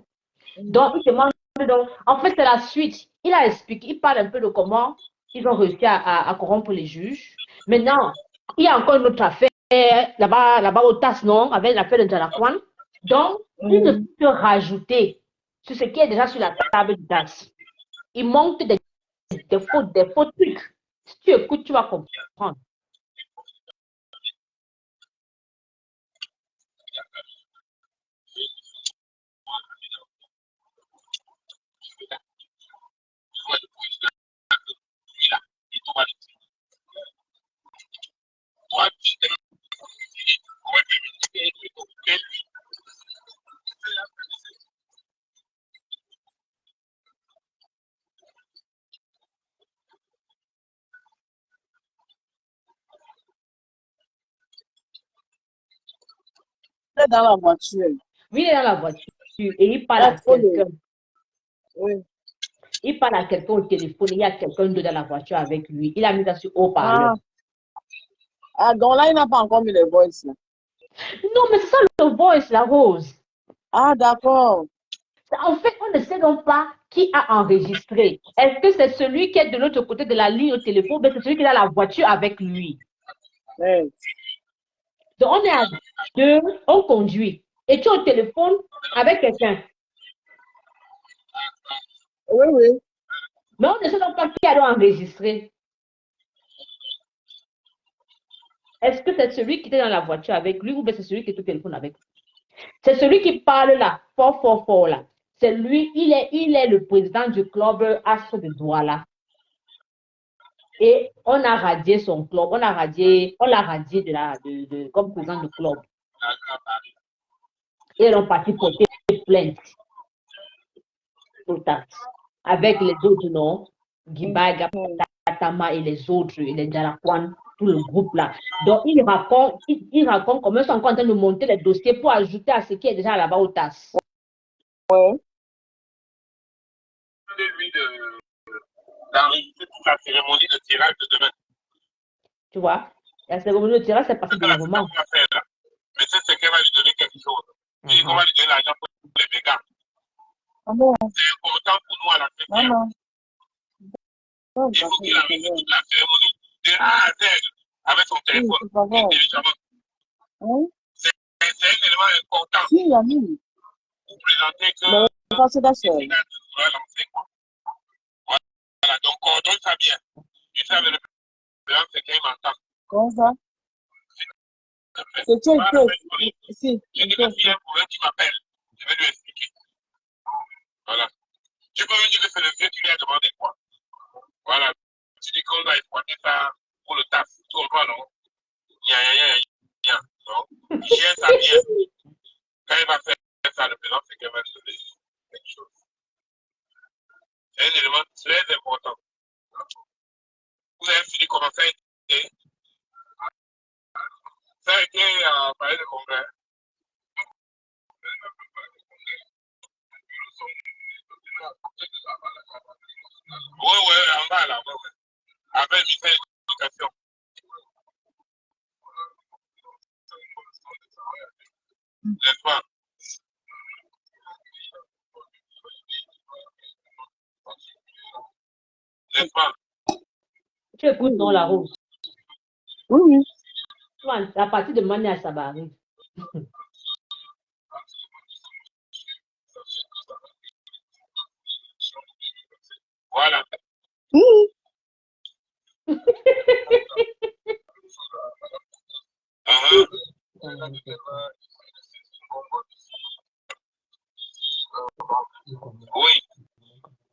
Donc, ils demandent. Donc, en fait, c'est la suite. Il a expliqué, il parle un peu de comment ils ont réussi à corrompre les juges. Maintenant, il y a encore une autre affaire là-bas au TAS, non, avec l'affaire de Jalakwan. Donc, il ne peut rajouter sur ce qui est déjà sur la table du TAS. Il manque des faux trucs. Si tu écoutes, tu vas comprendre. Il est dans la voiture. Oui, il est dans la voiture et il parle à quelqu'un. Oui. Il parle à quelqu'un au téléphone, il y a quelqu'un dans la voiture avec lui. Il a mis ça sur haut-parleur. Ah, donc là, il n'a pas encore mis les voices là. Non, mais c'est ça le voice, la Rose. Ah, d'accord. En fait, on ne sait donc pas qui a enregistré. Est-ce que c'est celui qui est de l'autre côté de la ligne au téléphone, ou c'est celui qui est dans la voiture avec lui? Ouais. Donc, on est à deux, on conduit. Et tu es au téléphone avec quelqu'un. Oui, oui. Mais on ne sait donc pas qui a enregistré. Est-ce que c'est celui qui était dans la voiture avec lui ou bien c'est celui qui est au téléphone avec lui? C'est celui qui parle là, fort, fort, fort là. C'est lui, il est le président du club Astre de Douala. Et on a radié son club, on l'a radié comme président du club. Et ils ont parti porter plainte avec les autres, non? Gibaga, Tatama et les autres, et les Jarakwan, tout le groupe là. Donc, il raconte comment ils sont en train de monter les dossiers pour ajouter à ce qui est déjà là-bas au TAS. Ouais. D'enregistrer toute la cérémonie de tirage de demain. Tu vois? La cérémonie de tirage, c'est passé dans le moment. Mais c'est qu'elle va lui donner quelque chose. Il dit qu'on va lui donner l'argent pour les mégas. Ah bon? C'est important pour nous à la CPR. Non. Il faut qu'il enregistre toute la cérémonie de A à Z avec son téléphone. Intelligemment. Oui. C'est un élément important. Si, Yannick. Pour présenter que le voilà, donc coordonne ça bien. Je sais avec le président, c'est qu'il m'entend. Comment ça? C'est toi, ici. Je dis que s'il y a un problème, tu m'appelles. Je vais lui expliquer. Voilà. Tu peux me dire que c'est le vieux qui lui a demandé quoi. Voilà. Tu dis qu'on doit exploiter ça pour le taf. Tu comprends, non? Non? Il gère ça bien. Quand il va faire ça, le président, c'est qu'il va lui donner quelque chose. C'est un élément très important. Vous avez fini comment ça a été? Ça a été parler de congrès. Oui, en bas là, ouais. Avec le ministère de l'Éducation. N'est-ce pas? N'est-ce pas? Tu écoutes dans la rose. Oui. À partir de Mania Sabari. Voilà. Oui.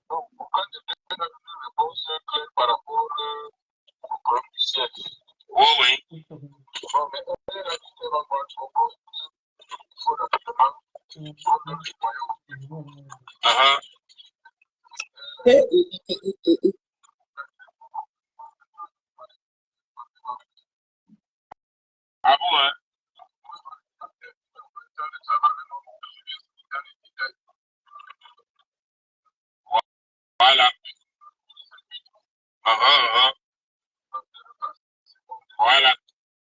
Donc, pourquoi tu donnes une réponse claire par rapport au problème du siècle? Oui. Ah bon, hein? Voilà.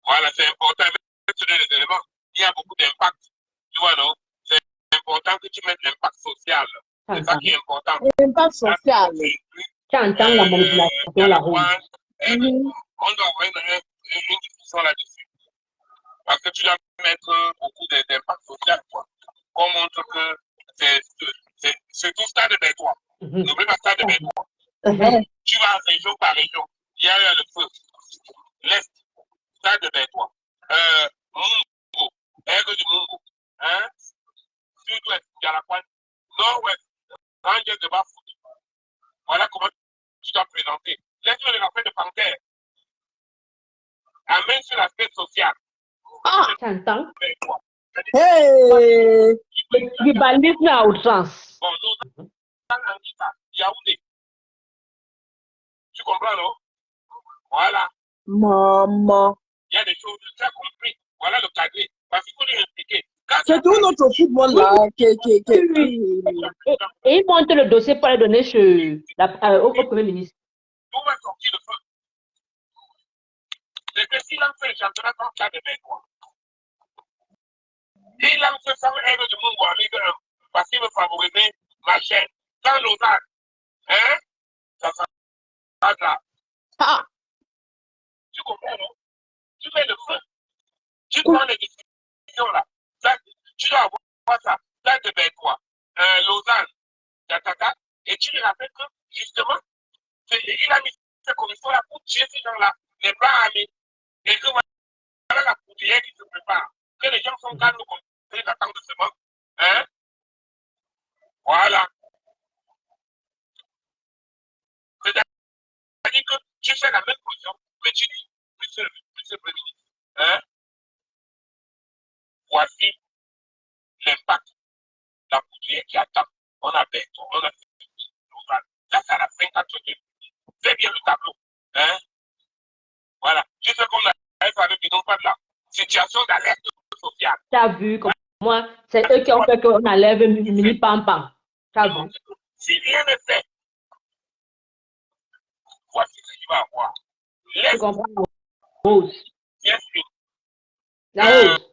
Voilà, c'est important de mentionner les éléments. Il y a beaucoup d'impact. Tu vois, non? C'est important que tu mettes l'impact social. C'est ça qui est important. L'impact social. Tu entends la manipulation, la rouge. On doit avoir une discussion là-dessus. Parce que tu dois mettre beaucoup d'impact social, quoi. Qu'on montre que c'est surtout Stade de Bétois. N'oublie pas Stade de Bétois. Tu vas région par région. Il y a le feu. L'Est, Stade de Bétois. Mungo, Aigle du Mungo. Hein? Sud-Ouest, Jalapan. Nord-Ouest, Rangers de Bafout. Voilà comment tu dois présenter. Laisse-moi les affaires de Panthère. Amène sur l'aspect social. Ah, tu entends? Hey! Du banditisme à outrance. Bon, nous, Yaoundé. Tu comprends, non? Voilà. Maman. Il y a des choses, tu as compris. Voilà le cadre. Parce qu'il faut lui expliquer. C'est tout notre football là. Et il monte le dossier pour le donner au Premier ministre. Tout va sortir de feu. C'est que s'il a fait le championnat dans le cas de Bécois, Il a fait ça avec du monde en Ligue 1 parce qu'il veut favoriser ma chaîne. Sans Lausanne, hein? Ça sera là. Ah, Tu comprends, non? Tu mets le feu. Tu prends les décisions là. Ça, tu dois avoir ça. Ça te met quoi? Lausanne, tatata. Et tu lui rappelles que, justement, il a mis cette commission là pour tuer ces gens-là. Les bras armés. Et que voilà la poudrière qui se prépare. Que les gens sont calmes comme ils attendent de seulement. Hein? Voilà. C'est-à-dire que tu fais la même position, mais tu dis, monsieur le Premier ministre, hein? Voici l'impact de la poudrière qui attend. On a béton, on a fait. Ça, c'est à la fin 82. Fais bien le tableau. Hein? Voilà. Tu sais qu'on a avec ils n'ont pas de la situation d'alerte sociale. Tu as vu comment c'est eux qui ont fait qu'on enlève Mini Pam. Tu as vu? Si rien n'est fait, voici ce qu'il va avoir. Tu comprends? Rose. Bien sûr. La Rose.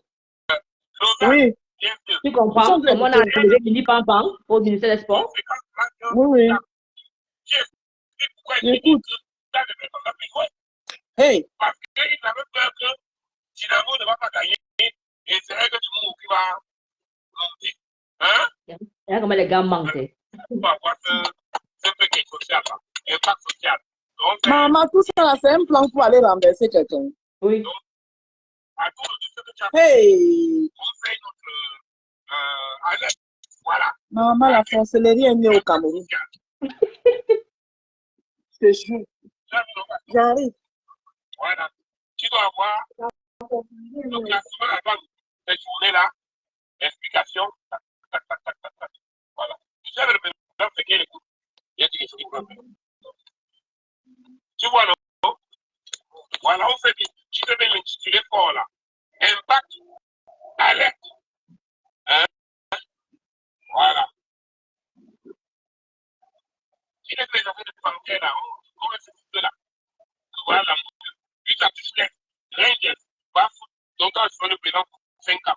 oui, Bien sûr. Tu comprends comment on a enlevé Mini Pam au ministère des Sports? oui. J'écoute. Hey, Parce qu'il avait peur que Dynamo ne va pas gagner et c'est vrai que tout le monde qui va monter. Hein? Regarde comment les gars mentent. On va avoir ce petit social là, impact social. Donc, maman, tout ça, là, c'est un plan pour aller renverser quelqu'un. Oui. donc, à tout le ce que tu as fait, Hey, on fait notre alerte. Voilà. maman, la sorcellerie est née au Cameroun. C'est chaud. J'arrive. Voilà. Tu dois avoir le classement avant cette journée-là. Explication. Voilà. Tu sais, le président fait qu'il écoute. Il y a des choses qu'il peut faire. Tu vois, non? Voilà, on fait bien. Tu devais l'intituler fort là. Impact, alerte. Hein? Voilà. Tu laisses les affaires de banquier là. On va se foutre là. Voilà. Puis ça tu fais. Rangers, pas foot. Donc, quand je fais le président pour 5 ans.